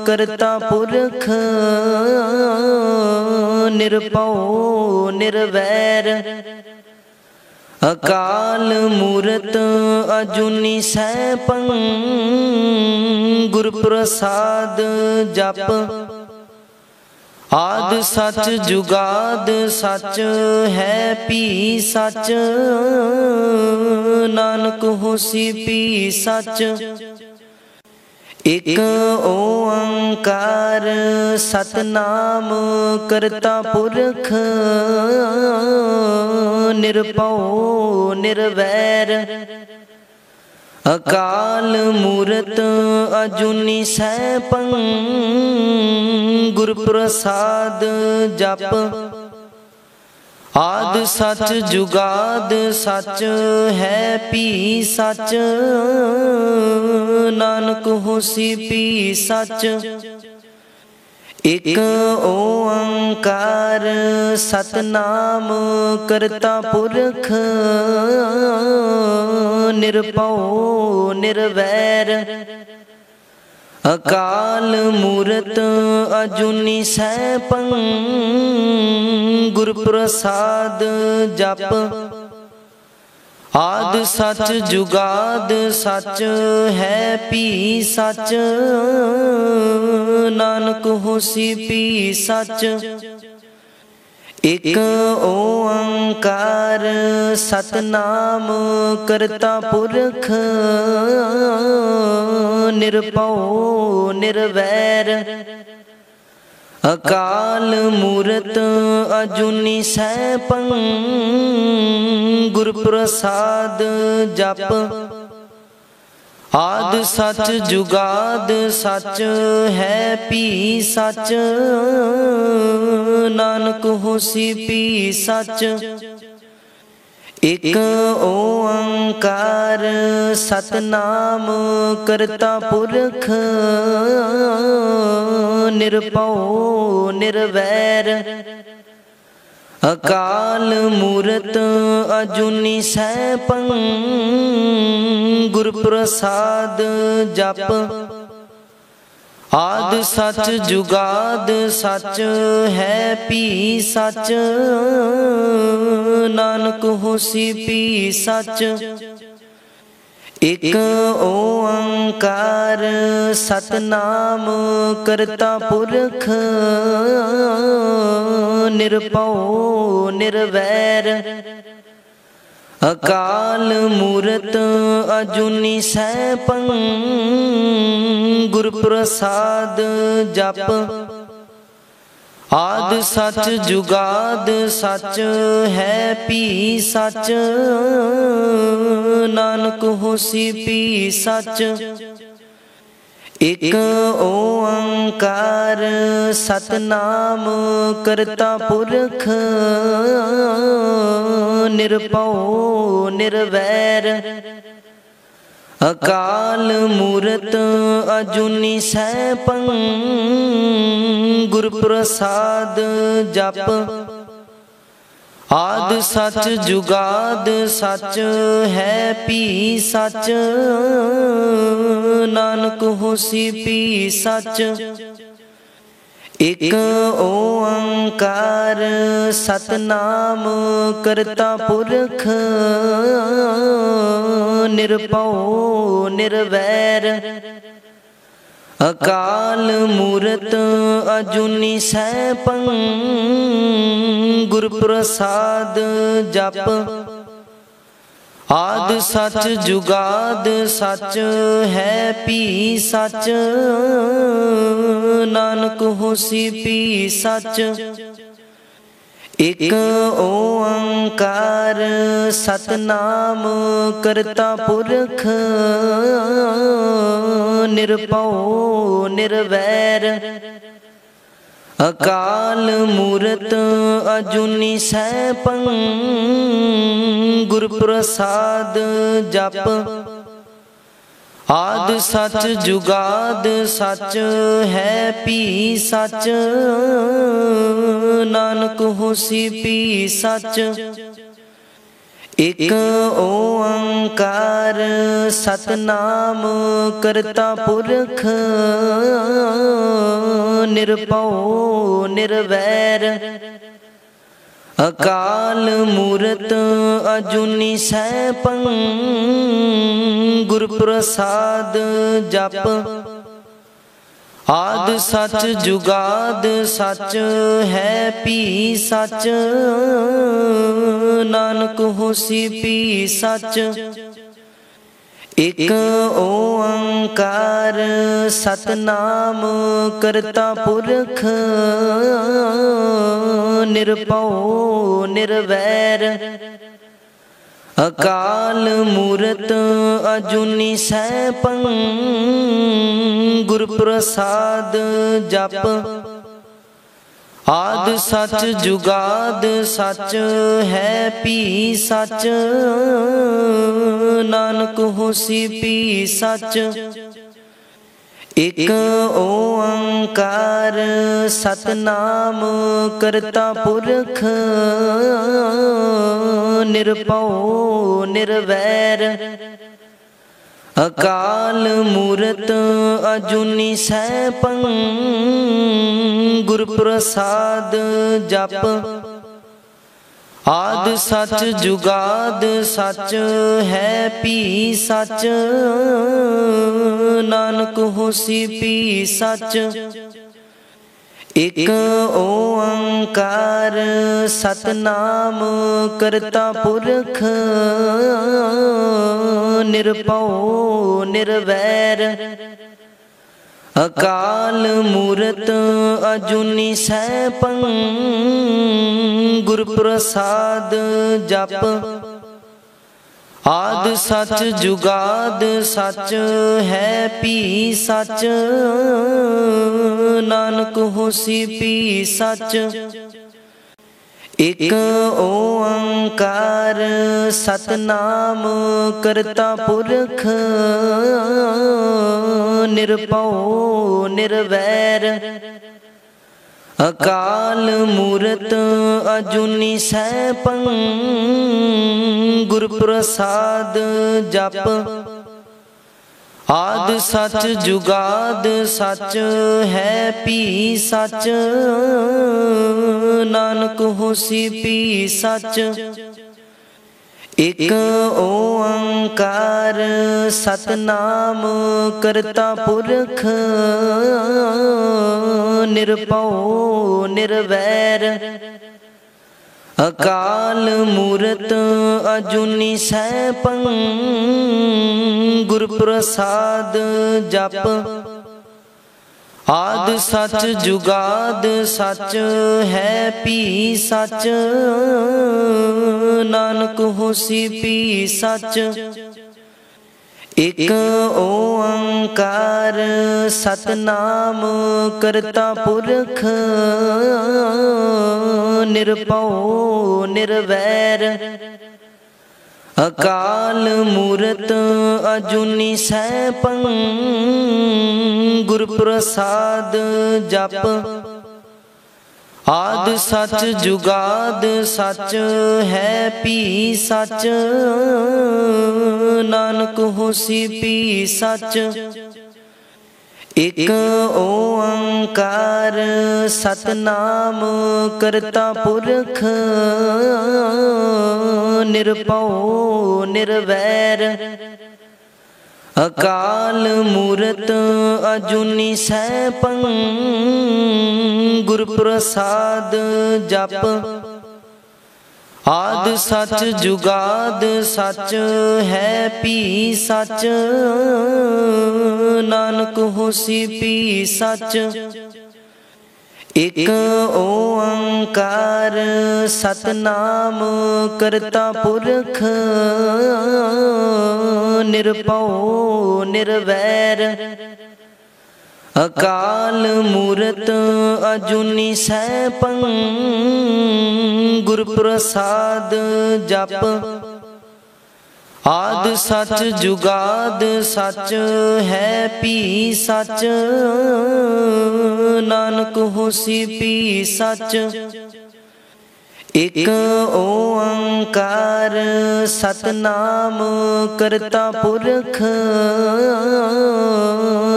ਕਰਤਾ ਪੁਰਖ ਨਿਰਭਉ ਨਿਰਵੈਰ ਅਕਾਲ ਮੂਰਤ ਅਜੂਨੀ ਸੈਭੰ ਗੁਰ ਪ੍ਰਸਾਦ ਜਪ ਆਦਿ ਸਚ ਜੁਗਾਦ ਸਚ ਹੈ ਭੀ ਸਚ ਨਾਨਕ ਹੋਸੀ ਭੀ ਸਚ ਇਕ ਓੰਕਾਰ ਸਤਨਾਮ ਕਰਤਾ ਪੁਰਖ ਨਿਰਭਉ ਨਿਰਵੈਰ ਅਕਾਲ ਮੂਰਤ ਅਜੂਨੀ ਸੈਭੰ ਗੁਰ ਪ੍ਰਸਾਦ ਜਪ ਆਦਿ ਸਚ ਜੁਗਾਦ ਸਚ ਹੈ ਭੀ ਸਚ ਨਾਨਕ ਹੋਸੀ ਭੀ ਸਚ ਇਕ ਓੰਕਾਰ ਸਤਨਾਮ ਕਰਤਾ ਪੁਰਖ ਨਿਰਭਉ ਨਿਰਵੈਰ ਅਕਾਲ ਮੂਰਤ ਅਜੂਨੀ ਸੈਭੰ ਗੁਰ ਪ੍ਰਸਾਦ ਜਪ ਆਦਿ ਸਚ ਜੁਗਾਦ ਸਚ ਹੈ ਭੀ ਸਚ ਨਾਨਕ ਹੋਸੀ ਭੀ ਸਚ ਇਕ ਓੰਕਾਰ ਸਤਨਾਮ ਕਰਤਾ ਪੁਰਖ ਨਿਰਭਉ ਨਿਰਵੈਰ ਅਕਾਲ ਮੂਰਤ ਅਜੂਨੀ ਸੈਭੰ ਗੁਰ ਪ੍ਰਸਾਦ ਜਪ ਆਦਿ ਸਚ ਜੁਗਾਦ ਸਚ ਹੈ ਭੀ ਸਚ ਨਾਨਕ ਹੋਸੀ ਭੀ ਸਚ ਇਕ ਓੰਕਾਰ ਸਤਨਾਮ ਕਰਤਾ ਪੁਰਖ ਨਿਰਭਉ ਨਿਰਵੈਰ ਅਕਾਲ ਮੂਰਤ ਅਜੂਨੀ ਸੈਭੰ ਗੁਰ ਪ੍ਰਸਾਦ ਜਪ ਆਦਿ ਸਚ ਜੁਗਾਦ ਸਚ ਹੈ ਭੀ ਸਚ ਨਾਨਕ ਹੋਸੀ ਭੀ ਸਚ ਇਕ ਓੰਕਾਰ ਸਤਨਾਮ ਕਰਤਾ ਪੁਰਖ ਨਿਰਭਉ ਨਿਰਵੈਰ ਅਕਾਲ ਮੂਰਤ ਅਜੂਨੀ ਸੈਭੰ ਗੁਰ ਪ੍ਰਸਾਦ ਜਪ ਆਦਿ ਸਚ ਜੁਗਾਦ ਸਚ ਹੈ ਭੀ ਸਚ ਨਾਨਕ ਹੋਸੀ ਭੀ ਸਚ ਇਕ ਓੰਕਾਰ ਸਤਨਾਮ ਕਰਤਾ ਪੁਰਖ ਨਿਰਭਉ ਨਿਰਵੈਰ ਅਕਾਲ ਮੂਰਤ ਅਜੂਨੀ ਸੈਭੰ ਗੁਰ ਪ੍ਰਸਾਦ ਜਪ ਆਦਿ ਸਚ ਜੁਗਾਦ ਸਚ ਹੈ ਭੀ ਸਚ ਨਾਨਕ ਹੋਸੀ ਭੀ ਸਚ ਇਕ ਓੰਕਾਰ ਸਤਨਾਮ ਕਰਤਾ ਪੁਰਖ ਨਿਰਭਉ ਨਿਰਵੈਰ ਅਕਾਲ ਮੂਰਤ ਅਜੂਨੀ ਸੈਭੰ ਗੁਰ ਪ੍ਰਸਾਦ ਜਪ ਆਦਿ ਸਚ ਜੁਗਾਦ ਸਚ ਹੈ ਭੀ ਸਚ ਨਾਨਕ ਹੋਸੀ ਭੀ ਸਚ ਇਕ ਓੰਕਾਰ ਸਤਨਾਮ ਕਰਤਾ ਪੁਰਖ ਨਿਰਭਉ ਨਿਰਵੈਰ ਅਕਾਲ ਮੂਰਤ ਅਜੂਨੀ ਸੈਭੰ ਗੁਰ ਪ੍ਰਸਾਦ ਜਪ ਆਦਿ ਸਚ ਜੁਗਾਦ ਸਚ ਹੈ ਭੀ ਸਚ ਨਾਨਕ ਹੋਸੀ ਭੀ ਸਚ ਇਕ ਓੰਕਾਰ ਸਤਨਾਮ ਕਰਤਾ ਪੁਰਖ ਨਿਰਭਉ ਨਿਰਵੈਰ ਅਕਾਲ ਮੂਰਤ ਅਜੂਨੀ ਸੈਭੰ ਗੁਰ ਪ੍ਰਸਾਦ ਜਪ ਆਦਿ ਸਚ ਜੁਗਾਦ ਸਚ ਹੈ ਭੀ ਸਚ ਨਾਨਕ ਹੋਸੀ ਭੀ ਸਚ ਇਕ ਓੰਕਾਰ ਸਤਨਾਮ ਕਰਤਾ ਪੁਰਖ ਨਿਰਭਉ ਨਿਰਵੈਰ ਅਕਾਲ ਮੂਰਤ ਅਜੂਨੀ ਸੈਭੰ ਗੁਰ ਪ੍ਰਸਾਦ ਜਪ ਆਦਿ ਸਚ ਜੁਗਾਦ ਸਚ ਹੈ ਭੀ ਸਚ ਨਾਨਕ ਹੋਸੀ ਭੀ ਸਚ ਇਕ ਓੰਕਾਰ ਸਤਨਾਮ ਕਰਤਾ ਪੁਰਖ ਨਿਰਭਉ ਨਿਰਵੈਰ ਅਕਾਲ ਮੂਰਤ ਅਜੂਨੀ ਸੈਭੰ ਗੁਰ ਪ੍ਰਸਾਦ ਜਪ ਆਦਿ ਸਚ ਜੁਗਾਦ ਸਚ ਹੈ ਭੀ ਸਚ ਨਾਨਕ ਹੋਸੀ ਭੀ ਸਚ ਇਕ ਓੰਕਾਰ ਸਤਨਾਮ ਕਰਤਾ ਪੁਰਖ ਨਿਰਭਉ ਨਿਰਵੈਰ ਅਕਾਲ ਮੂਰਤ ਅਜੂਨੀ ਸੈਭੰ ਗੁਰ ਪ੍ਰਸਾਦ ਜਪ ਆਦਿ ਸਚ ਜੁਗਾਦ ਸਚ ਹੈ ਭੀ ਸਚ ਨਾਨਕ ਹੋਸੀ ਭੀ ਸਚ ਇਕ ਓੰਕਾਰ ਸਤਨਾਮ ਕਰਤਾ ਪੁਰਖ ਨਿਰਭਉ ਨਿਰਵੈਰ ਅਕਾਲ ਮੂਰਤ ਅਜੂਨੀ ਸੈਭੰ ਗੁਰ ਪ੍ਰਸਾਦ ਜਪ ਆਦਿ ਸਚ ਜੁਗਾਦ ਸਚ ਹੈ ਭੀ ਸਚ ਨਾਨਕ ਹੋਸੀ ਭੀ ਸਚ ਇਕ ਓੰਕਾਰ ਸਤਨਾਮ ਕਰਤਾ ਪੁਰਖ ਨਿਰਭਉ ਨਿਰਵੈਰ ਅਕਾਲ ਮੂਰਤ ਅਜੂਨੀ ਸੈਭੰ ਗੁਰ ਪ੍ਰਸਾਦ ਜਪ ਆਦਿ ਸਚ ਜੁਗਾਦ ਸਚ ਹੈ ਭੀ ਸਚ ਨਾਨਕ ਹੋਸੀ ਭੀ ਸਚ ਇਕ ਓੰਕਾਰ ਸਤਨਾਮ ਕਰਤਾ ਪੁਰਖ ਨਿਰਭਉ ਨਿਰਵੈਰ ਅਕਾਲ ਮੂਰਤ ਅਜੂਨੀ ਸੈਭੰ ਗੁਰ ਪ੍ਰਸਾਦ ਜਪ ਆਦਿ ਸਚ ਜੁਗਾਦ ਸਚ ਹੈ ਭੀ ਸਚ ਨਾਨਕ ਹੋਸੀ ਭੀ ਸਚ ਇਕ ਓੰਕਾਰ ਸਤਨਾਮ ਕਰਤਾ ਪੁਰਖ ਨਿਰਭਉ ਨਿਰਵੈਰ ਅਕਾਲ ਮੂਰਤ ਅਜੂਨੀ ਸੈਭੰ ਗੁਰ ਪ੍ਰਸਾਦ ਜਪ ਆਦਿ ਸਚ ਜੁਗਾਦ ਸਚ ਹੈ ਭੀ ਸਚ ਨਾਨਕ ਹੋਸੀ ਭੀ ਸਚ ਇਕ ਓੰਕਾਰ ਸਤਨਾਮ ਕਰਤਾ ਪੁਰਖ ਨਿਰਭਉ ਨਿਰਵੈਰ ਅਕਾਲ ਮੂਰਤ ਅਜੂਨੀ ਸੈਭੰ ਗੁਰ ਪ੍ਰਸਾਦ ਜਪ ਆਦਿ ਸਚ ਜੁਗਾਦ ਸਚ ਹੈ ਭੀ ਸਚ ਨਾਨਕ ਹੋਸੀ ਭੀ ਸਚ ਇਕ ਓੰਕਾਰ ਸਤਨਾਮ ਕਰਤਾ ਪੁਰਖ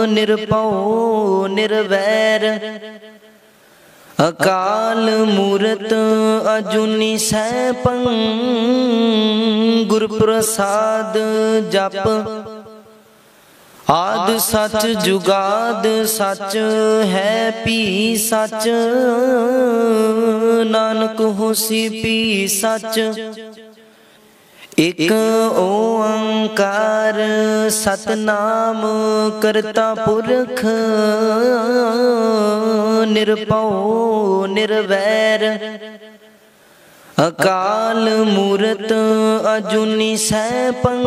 ਨਿਰਭਉ ਨਿਰਵੈਰ ਅਕਾਲ ਮੂਰਤ ਅਜੂਨੀ ਸੈਭੰ ਗੁਰ ਪ੍ਰਸਾਦ ਜਪ ਆਦਿ ਸਚ ਜੁਗਾਦ ਸਚ ਹੈ ਭੀ ਸਚ ਨਾਨਕ ਹੋਸੀ ਭੀ ਸਚ ਇਕ ਓੰਕਾਰ ਸਤਨਾਮ ਕਰਤਾ ਪੁਰਖ ਨਿਰਭਉ ਨਿਰਵੈਰ ਅਕਾਲ ਮੂਰਤ ਅਜੂਨੀ ਸੈਭੰ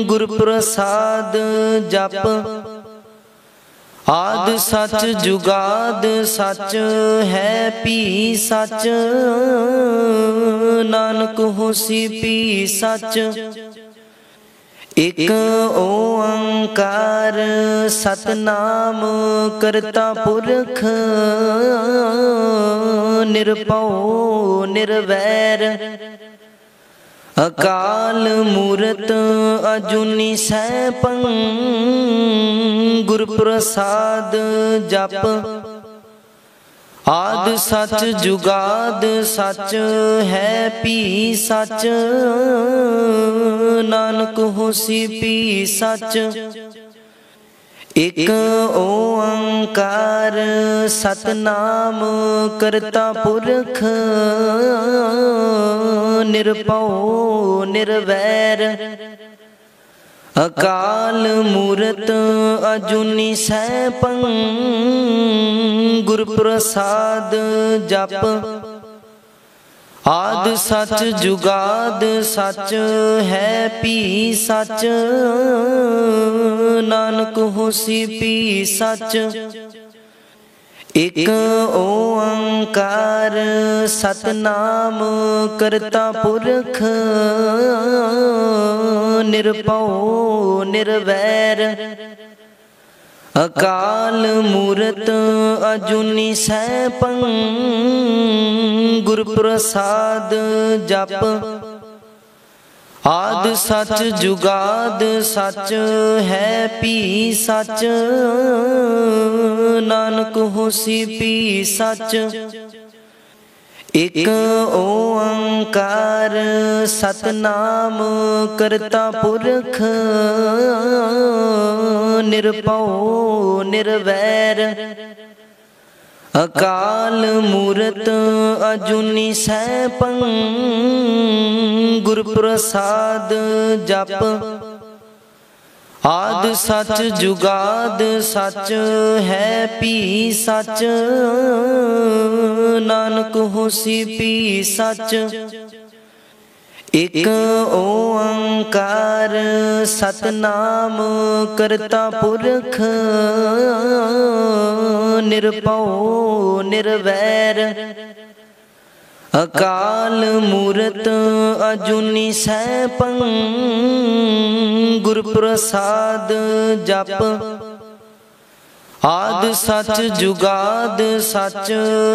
ਗੁਰ ਪ੍ਰਸਾਦ ਜਪ ਆਦਿ ਸਚ ਜੁਗਾਦ ਸਚ ਹੈ ਭੀ ਸਚ ਨਾਨਕ ਹੋਸੀ ਭੀ ਸਚ ਇਕ ਓੰਕਾਰ ਸਤਨਾਮ ਕਰਤਾ ਪੁਰਖ ਨਿਰਭਉ ਨਿਰਵੈਰ ਅਕਾਲ ਮੂਰਤ ਅਜੂਨੀ ਸੈਭੰ ਗੁਰ ਪ੍ਰਸਾਦ ਜਪ ਆਦਿ ਸਚ ਜੁਗਾਦ ਸਚ ਹੈ ਭੀ ਸਚ ਨਾਨਕ ਹੋਸੀ ਭੀ ਸਚ ਇਕ ਓੰਕਾਰ ਸਤਨਾਮ ਕਰਤਾ ਪੁਰਖ ਨਿਰਭਉ ਨਿਰਵੈਰ ਅਕਾਲ ਮੂਰਤ ਅਜੂਨੀ ਸੈਭੰ ਗੁਰ ਪ੍ਰਸਾਦ ਜਪ ਆਦਿ ਸਚ ਜੁਗਾਦ ਸਚ ਹੈ ਭੀ ਸਚ ਨਾਨਕ ਹੋਸੀ ਭੀ ਸਚ ਇਕ ਓੰਕਾਰ ਸਤਨਾਮ ਕਰਤਾ ਪੁਰਖ ਨਿਰਭਉ ਨਿਰਵੈਰ ਅਕਾਲ ਮੂਰਤ ਅਜੂਨੀ ਸੈਭੰ ਗੁਰ ਪ੍ਰਸਾਦ ਜਪ ਆਦਿ ਸਚ ਜੁਗਾਦ ਸਚ ਹੈ ਭੀ ਸਚ ਨਾਨਕ ਹੋਸੀ ਭੀ ਸਚ ਇਕ ਓੰਕਾਰ ਸਤਨਾਮ ਕਰਤਾ ਪੁਰਖ ਨਿਰਭਉ ਨਿਰਵੈਰ ਅਕਾਲ ਮੂਰਤ ਅਜੂਨੀ ਸੈਭੰ ਗੁਰ ਪ੍ਰਸਾਦ ਜਪ ਆਦਿ ਸਚ ਜੁਗਾਦ ਸਚ ਹੈ ਭੀ ਸਚ ਨਾਨਕ ਹੋਸੀ ਭੀ ਸਚ ਇਕ ਓੰਕਾਰ ਸਤਨਾਮ ਕਰਤਾ ਪੁਰਖ ਨਿਰਭਉ ਨਿਰਵੈਰ ਅਕਾਲ ਮੂਰਤ ਅਜੂਨੀ ਸੈਭੰ ਗੁਰ ਪ੍ਰਸਾਦ ਜਪ ਆਦਿ ਸਚ ਜੁਗਾਦ ਸਚ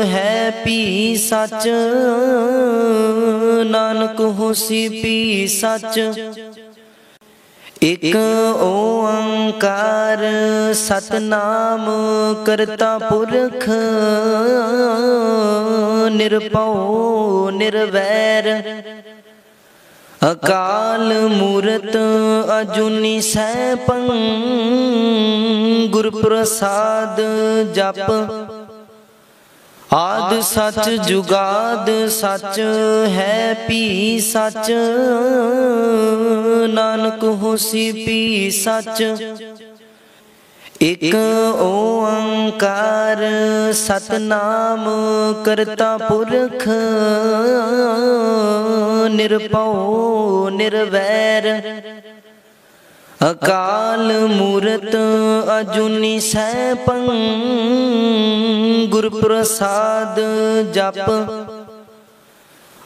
ਹੈ ਭੀ ਸਚ ਨਾਨਕ ਹੋਸੀ ਭੀ ਸਚ ਇਕ ਓੰਕਾਰ ਸਤਨਾਮ ਕਰਤਾ ਪੁਰਖ ਨਿਰਭਉ ਨਿਰਵੈਰ ਅਕਾਲ ਮੂਰਤ ਅਜੂਨੀ ਸੈਭੰ ਗੁਰ ਪ੍ਰਸਾਦ ਜਪ ਆਦਿ ਸਚ ਜੁਗਾਦ ਸਚ ਹੈ ਭੀ ਸਚ ਨਾਨਕ ਹੋਸੀ ਭੀ ਸਚ ਇਕ ਓੰਕਾਰ ਸਤਨਾਮ ਕਰਤਾ ਪੁਰਖ ਨਿਰਭਉ ਨਿਰਵੈਰ ਅਕਾਲ ਮੂਰਤ ਅਜੂਨੀ ਸੈਭੰ ਗੁਰ ਪ੍ਰਸਾਦ ਜਪ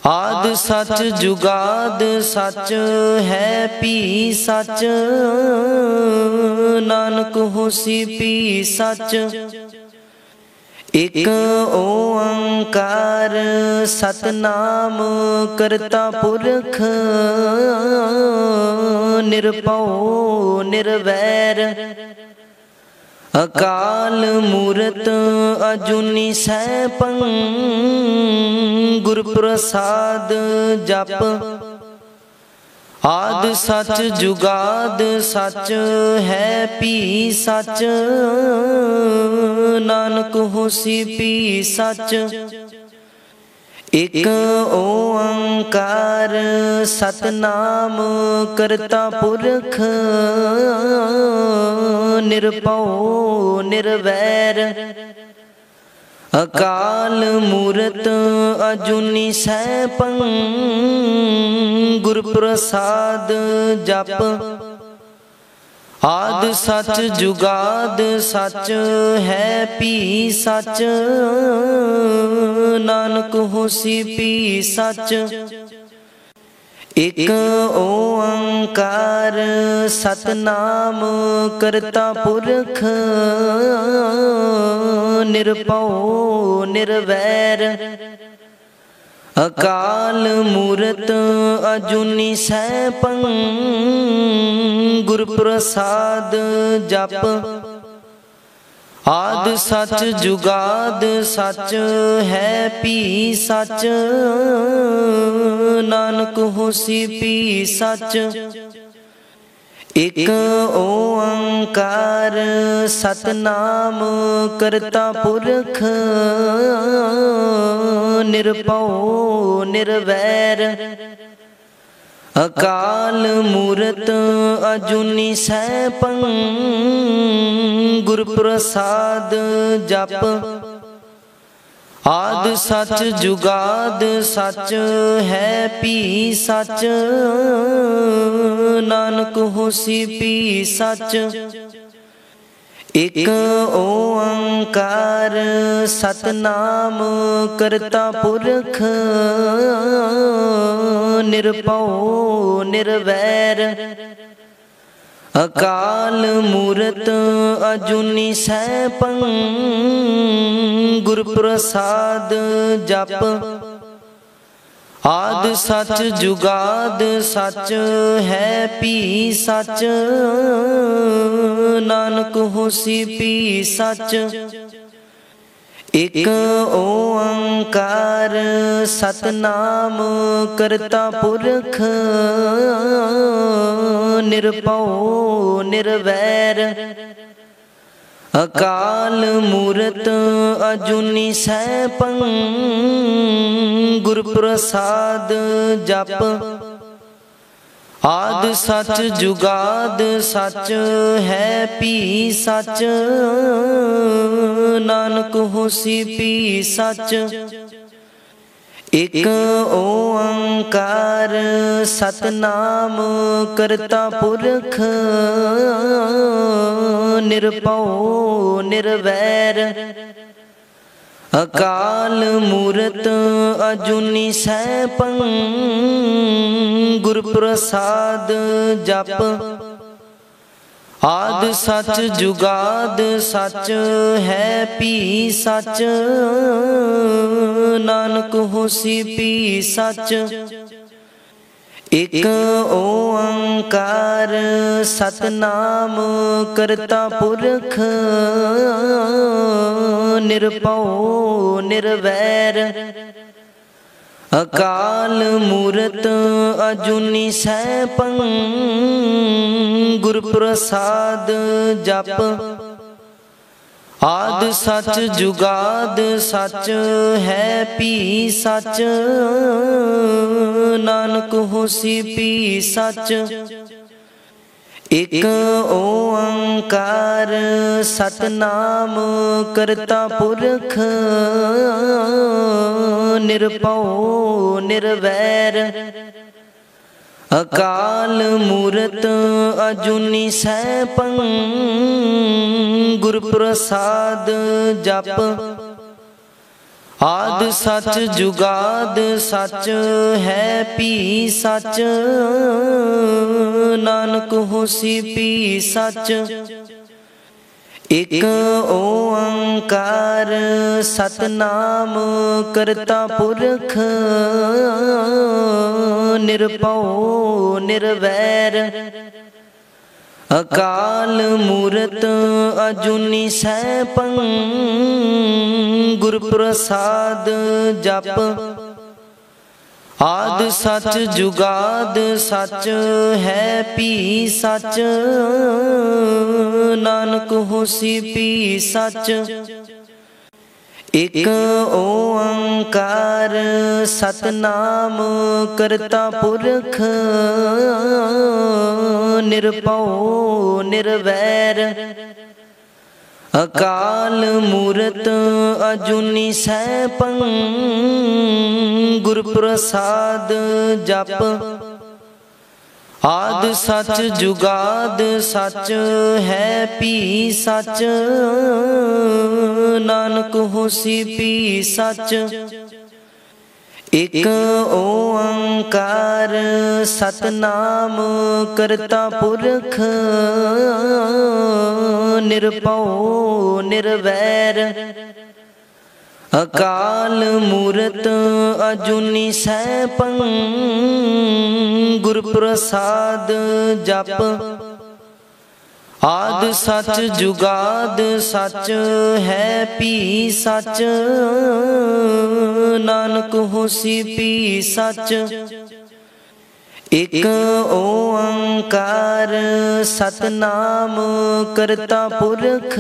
ਆਦਿ ਸਚ ਜੁਗਾਦ ਸਚ ਹੈ ਭੀ ਸਚ ਨਾਨਕ ਹੋਸੀ ਭੀ ਸਚ ਇਕ ਓੰਕਾਰ ਸਤਨਾਮ ਕਰਤਾ ਪੁਰਖ ਨਿਰਭਉ ਨਿਰਵੈਰ ਅਕਾਲ ਮੂਰਤ ਅਜੂਨੀ ਸੈਭੰ ਗੁਰ ਪ੍ਰਸਾਦ ਜਪ ਆਦਿ ਸਚ ਜੁਗਾਦ ਸਚ ਹੈ ਭੀ ਸਚ ਨਾਨਕ ਹੋਸੀ ਭੀ ਸਚ ਇਕ ਓੰਕਾਰ ਸਤਨਾਮ ਕਰਤਾ ਪੁਰਖ ਨਿਰਭਉ ਨਿਰਵੈਰ ਅਕਾਲ ਮੂਰਤ ਅਜੂਨੀ ਸੈਭੰ ਗੁਰ ਪ੍ਰਸਾਦ ਜਪ ਆਦਿ ਸਚ ਜੁਗਾਦ ਸਚ ਹੈ ਭੀ ਸਚ ਨਾਨਕ ਹੋਸੀ ਭੀ ਸਚ ਇਕ ਓੰਕਾਰ ਸਤਨਾਮ ਕਰਤਾ ਪੁਰਖ ਨਿਰਭਉ ਨਿਰਵੈਰ ਅਕਾਲ ਮੂਰਤ ਅਜੂਨੀ ਸੈਭੰ ਗੁਰ ਪ੍ਰਸਾਦ ਜਪ ਆਦਿ ਸਚ ਜੁਗਾਦ ਸਚ ਹੈ ਭੀ ਸਚ ਨਾਨਕ ਹੋਸੀ ਭੀ ਸਚ ਇਕ ਓੰਕਾਰ ਸਤਨਾਮ ਕਰਤਾ ਪੁਰਖ ਨਿਰਭਉ ਨਿਰਵੈਰ ਅਕਾਲ ਮੂਰਤ ਅਜੂਨੀ ਸੈਭੰ ਗੁਰ ਪ੍ਰਸਾਦ ਜਪ ਆਦਿ ਸਚ ਜੁਗਾਦ ਸਚ ਹੈ ਭੀ ਸਚ ਨਾਨਕ ਹੋਸੀ ਭੀ ਸਚ ਇਕ ਓੰਕਾਰ ਸਤਨਾਮ ਕਰਤਾ ਪੁਰਖ ਨਿਰਭਉ ਨਿਰਵੈਰ ਅਕਾਲ ਮੂਰਤ ਅਜੂਨੀ ਸੈਭੰ ਗੁਰ ਪ੍ਰਸਾਦ ਜਪ ਆਦਿ ਸਚ ਜੁਗਾਦ ਸਚ ਹੈ ਭੀ ਸਚ ਨਾਨਕ ਹੋਸੀ ਭੀ ਸਚ ਇਕ ਓੰਕਾਰ ਸਤਨਾਮ ਕਰਤਾ ਪੁਰਖ ਨਿਰਭਉ ਨਿਰਵੈਰ ਅਕਾਲ ਮੂਰਤ ਅਜੂਨੀ ਸੈਭੰ ਗੁਰ ਪ੍ਰਸਾਦ ਜਪ ਆਦਿ ਸਚ ਜੁਗਾਦ ਸਚ ਹੈ ਭੀ ਸਚ ਨਾਨਕ ਹੋਸੀ ਭੀ ਸਚ ਇਕ ਓੰਕਾਰ ਸਤਨਾਮ ਕਰਤਾ ਪੁਰਖ ਨਿਰਭਉ ਨਿਰਵੈਰ ਅਕਾਲ ਮੂਰਤ ਅਜੂਨੀ ਸੈਭੰ ਗੁਰ ਪ੍ਰਸਾਦ ਜਪ ਆਦਿ ਸਚ ਜੁਗਾਦ ਸਚ ਹੈ ਭੀ ਸਚ ਨਾਨਕ ਹੋਸੀ ਭੀ ਸਚ ਇਕ ਓੰਕਾਰ ਸਤਨਾਮ ਕਰਤਾ ਪੁਰਖ ਨਿਰਭਉ ਨਿਰਵੈਰ ਅਕਾਲ ਮੂਰਤ ਅਜੂਨੀ ਸੈਭੰ ਗੁਰ ਪ੍ਰਸਾਦ ਜਪ ਆਦਿ ਸਚ ਜੁਗਾਦ ਸਚ ਹੈ ਭੀ ਸਚ ਨਾਨਕ ਹੋਸੀ ਭੀ ਸਚ ਇਕ ਓੰਕਾਰ ਸਤਨਾਮ ਕਰਤਾ ਪੁਰਖ ਨਿਰਭਉ ਨਿਰਵੈਰ ਅਕਾਲ ਮੂਰਤ ਅਜੂਨੀ ਸੈਭੰ ਗੁਰ ਪ੍ਰਸਾਦ ਜਪ ਆਦਿ ਸਚ ਜੁਗਾਦ ਸਚ ਹੈ ਭੀ ਸਚ ਨਾਨਕ ਹੋਸੀ ਭੀ ਸਚ ਇਕ ਓੰਕਾਰ ਸਤਨਾਮ ਕਰਤਾ ਪੁਰਖ ਨਿਰਭਉ ਨਿਰਵੈਰ ਅਕਾਲ ਮੂਰਤ ਅਜੂਨੀ ਸੈਭੰ ਗੁਰ ਪ੍ਰਸਾਦ ਜਪ ਆਦਿ ਸਚ ਜੁਗਾਦ ਸਚ ਹੈ ਭੀ ਸਚ ਨਾਨਕ ਹੋਸੀ ਭੀ ਸਚ ਇਕ ਓੰਕਾਰ ਸਤਨਾਮ ਕਰਤਾ ਪੁਰਖ ਨਿਰਭਉ ਨਿਰਵੈਰ ਅਕਾਲ ਮੂਰਤ ਅਜੂਨੀ ਸੈਭੰ ਗੁਰ ਪ੍ਰਸਾਦ ਜਪ ਆਦਿ ਸਚ ਜੁਗਾਦ ਸਚ ਹੈ ਭੀ ਸਚ ਨਾਨਕ ਹੋਸੀ ਭੀ ਸਚ ਇਕ ਓੰਕਾਰ ਸਤਨਾਮ ਕਰਤਾ ਪੁਰਖ ਨਿਰਭਉ ਨਿਰਵੈਰ ਅਕਾਲ ਮੂਰਤ ਅਜੂਨੀ ਸੈਭੰ ਗੁਰ ਪ੍ਰਸਾਦ ਜਪ ਆਦਿ ਸਚ ਜੁਗਾਦ ਸਚ ਹੈ ਭੀ ਸਚ ਨਾਨਕ ਹੋਸੀ ਭੀ ਸਚ ਇਕ ਓੰਕਾਰ ਸਤਨਾਮ ਕਰਤਾ ਪੁਰਖ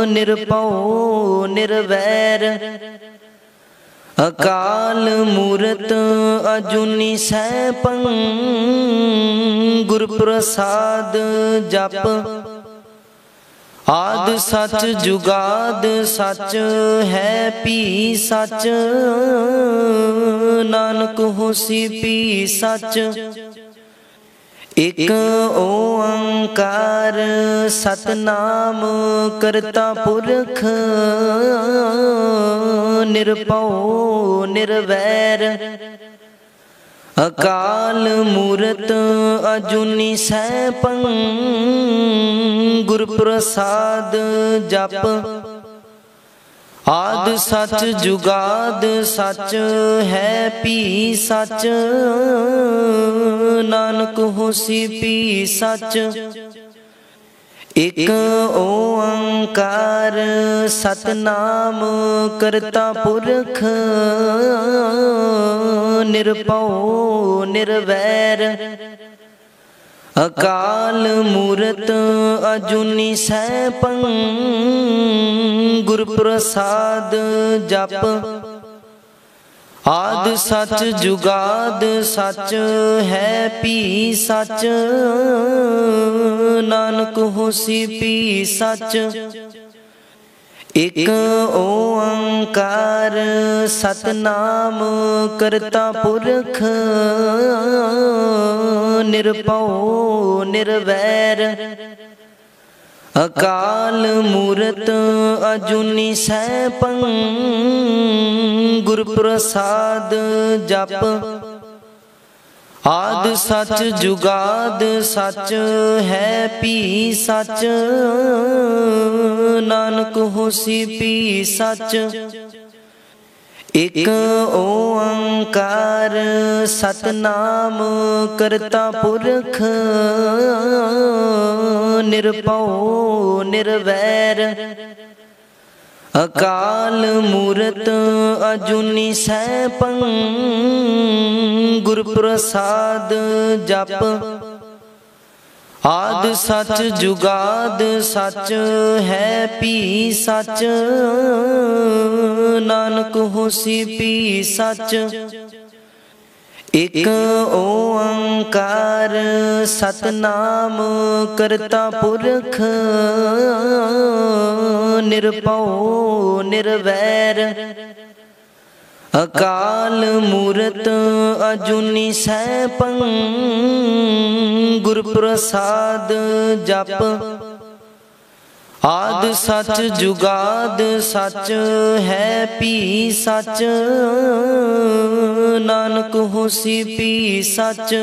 ਨਿਰਭਉ ਨਿਰਵੈਰ ਅਕਾਲ ਮੂਰਤ ਅਜੂਨੀ ਸੈਭੰ ਗੁਰ ਪ੍ਰਸਾਦ ਜਪ ਆਦਿ ਸਚ ਜੁਗਾਦ ਸਚ ਹੈ ਭੀ ਸਚ ਨਾਨਕ ਹੋਸੀ ਭੀ ਸਚ ਇਕ ਓੰਕਾਰ ਸਤਨਾਮ ਕਰਤਾ ਪੁਰਖ ਨਿਰਭਉ ਨਿਰਵੈਰ ਅਕਾਲ ਮੂਰਤ ਅਜੂਨੀ ਸੈਭੰ ਗੁਰ ਪ੍ਰਸਾਦ ਜਪ ਆਦਿ ਸਚ ਜੁਗਾਦ ਸਚ ਹੈ ਭੀ ਸਚ ਨਾਨਕ ਹੋਸੀ ਭੀ ਸਚ ਇਕ ਓੰਕਾਰ ਸਤਨਾਮ ਕਰਤਾ ਪੁਰਖ ਨਿਰਭਉ ਨਿਰਵੈਰ ਅਕਾਲ ਮੂਰਤ ਅਜੂਨੀ ਸੈਭੰ ਗੁਰ ਪ੍ਰਸਾਦ ਜਪ ਆਦਿ ਸਚ ਜੁਗਾਦ ਸਚ ਹੈ ਭੀ ਸਚ ਨਾਨਕ ਹੋਸੀ ਭੀ ਸਚ ਇਕ ਓੰਕਾਰ ਸਤਨਾਮ ਕਰਤਾ ਪੁਰਖ ਨਿਰਭਉ ਨਿਰਵੈਰ ਅਕਾਲ ਮੂਰਤ ਅਜੂਨੀ ਸੈਭੰ ਗੁਰ ਪ੍ਰਸਾਦ ਜਪ ਆਦਿ ਸਚ ਜੁਗਾਦ ਸਚ ਹੈ ਭੀ ਸਚ ਨਾਨਕ ਹੋਸੀ ਭੀ ਸਚ ਇਕ ਓੰਕਾਰ ਸਤਨਾਮ ਕਰਤਾ ਪੁਰਖ ਨਿਰਭਉ ਨਿਰਵੈਰ ਅਕਾਲ ਮੂਰਤ ਅਜੂਨੀ ਸੈਭੰ ਗੁਰ ਪ੍ਰਸਾਦ ਜਪ ਆਦਿ ਸਚ ਜੁਗਾਦ ਸਚ ਹੈ ਭੀ ਸਚ ਨਾਨਕ ਹੋਸੀ ਭੀ ਸਚ ਇਕ ਓੰਕਾਰ ਸਤਨਾਮ ਕਰਤਾ ਪੁਰਖ ਨਿਰਭਉ ਨਿਰਵੈਰ ਅਕਾਲ ਮੂਰਤ ਅਜੂਨੀ ਸੈਭੰ ਗੁਰ ਪ੍ਰਸਾਦ ਜਪ ਆਦਿ ਸਚ ਜੁਗਾਦ ਸਚ ਹੈ ਭੀ ਸਚ ਨਾਨਕ ਹੋਸੀ ਭੀ ਸਚ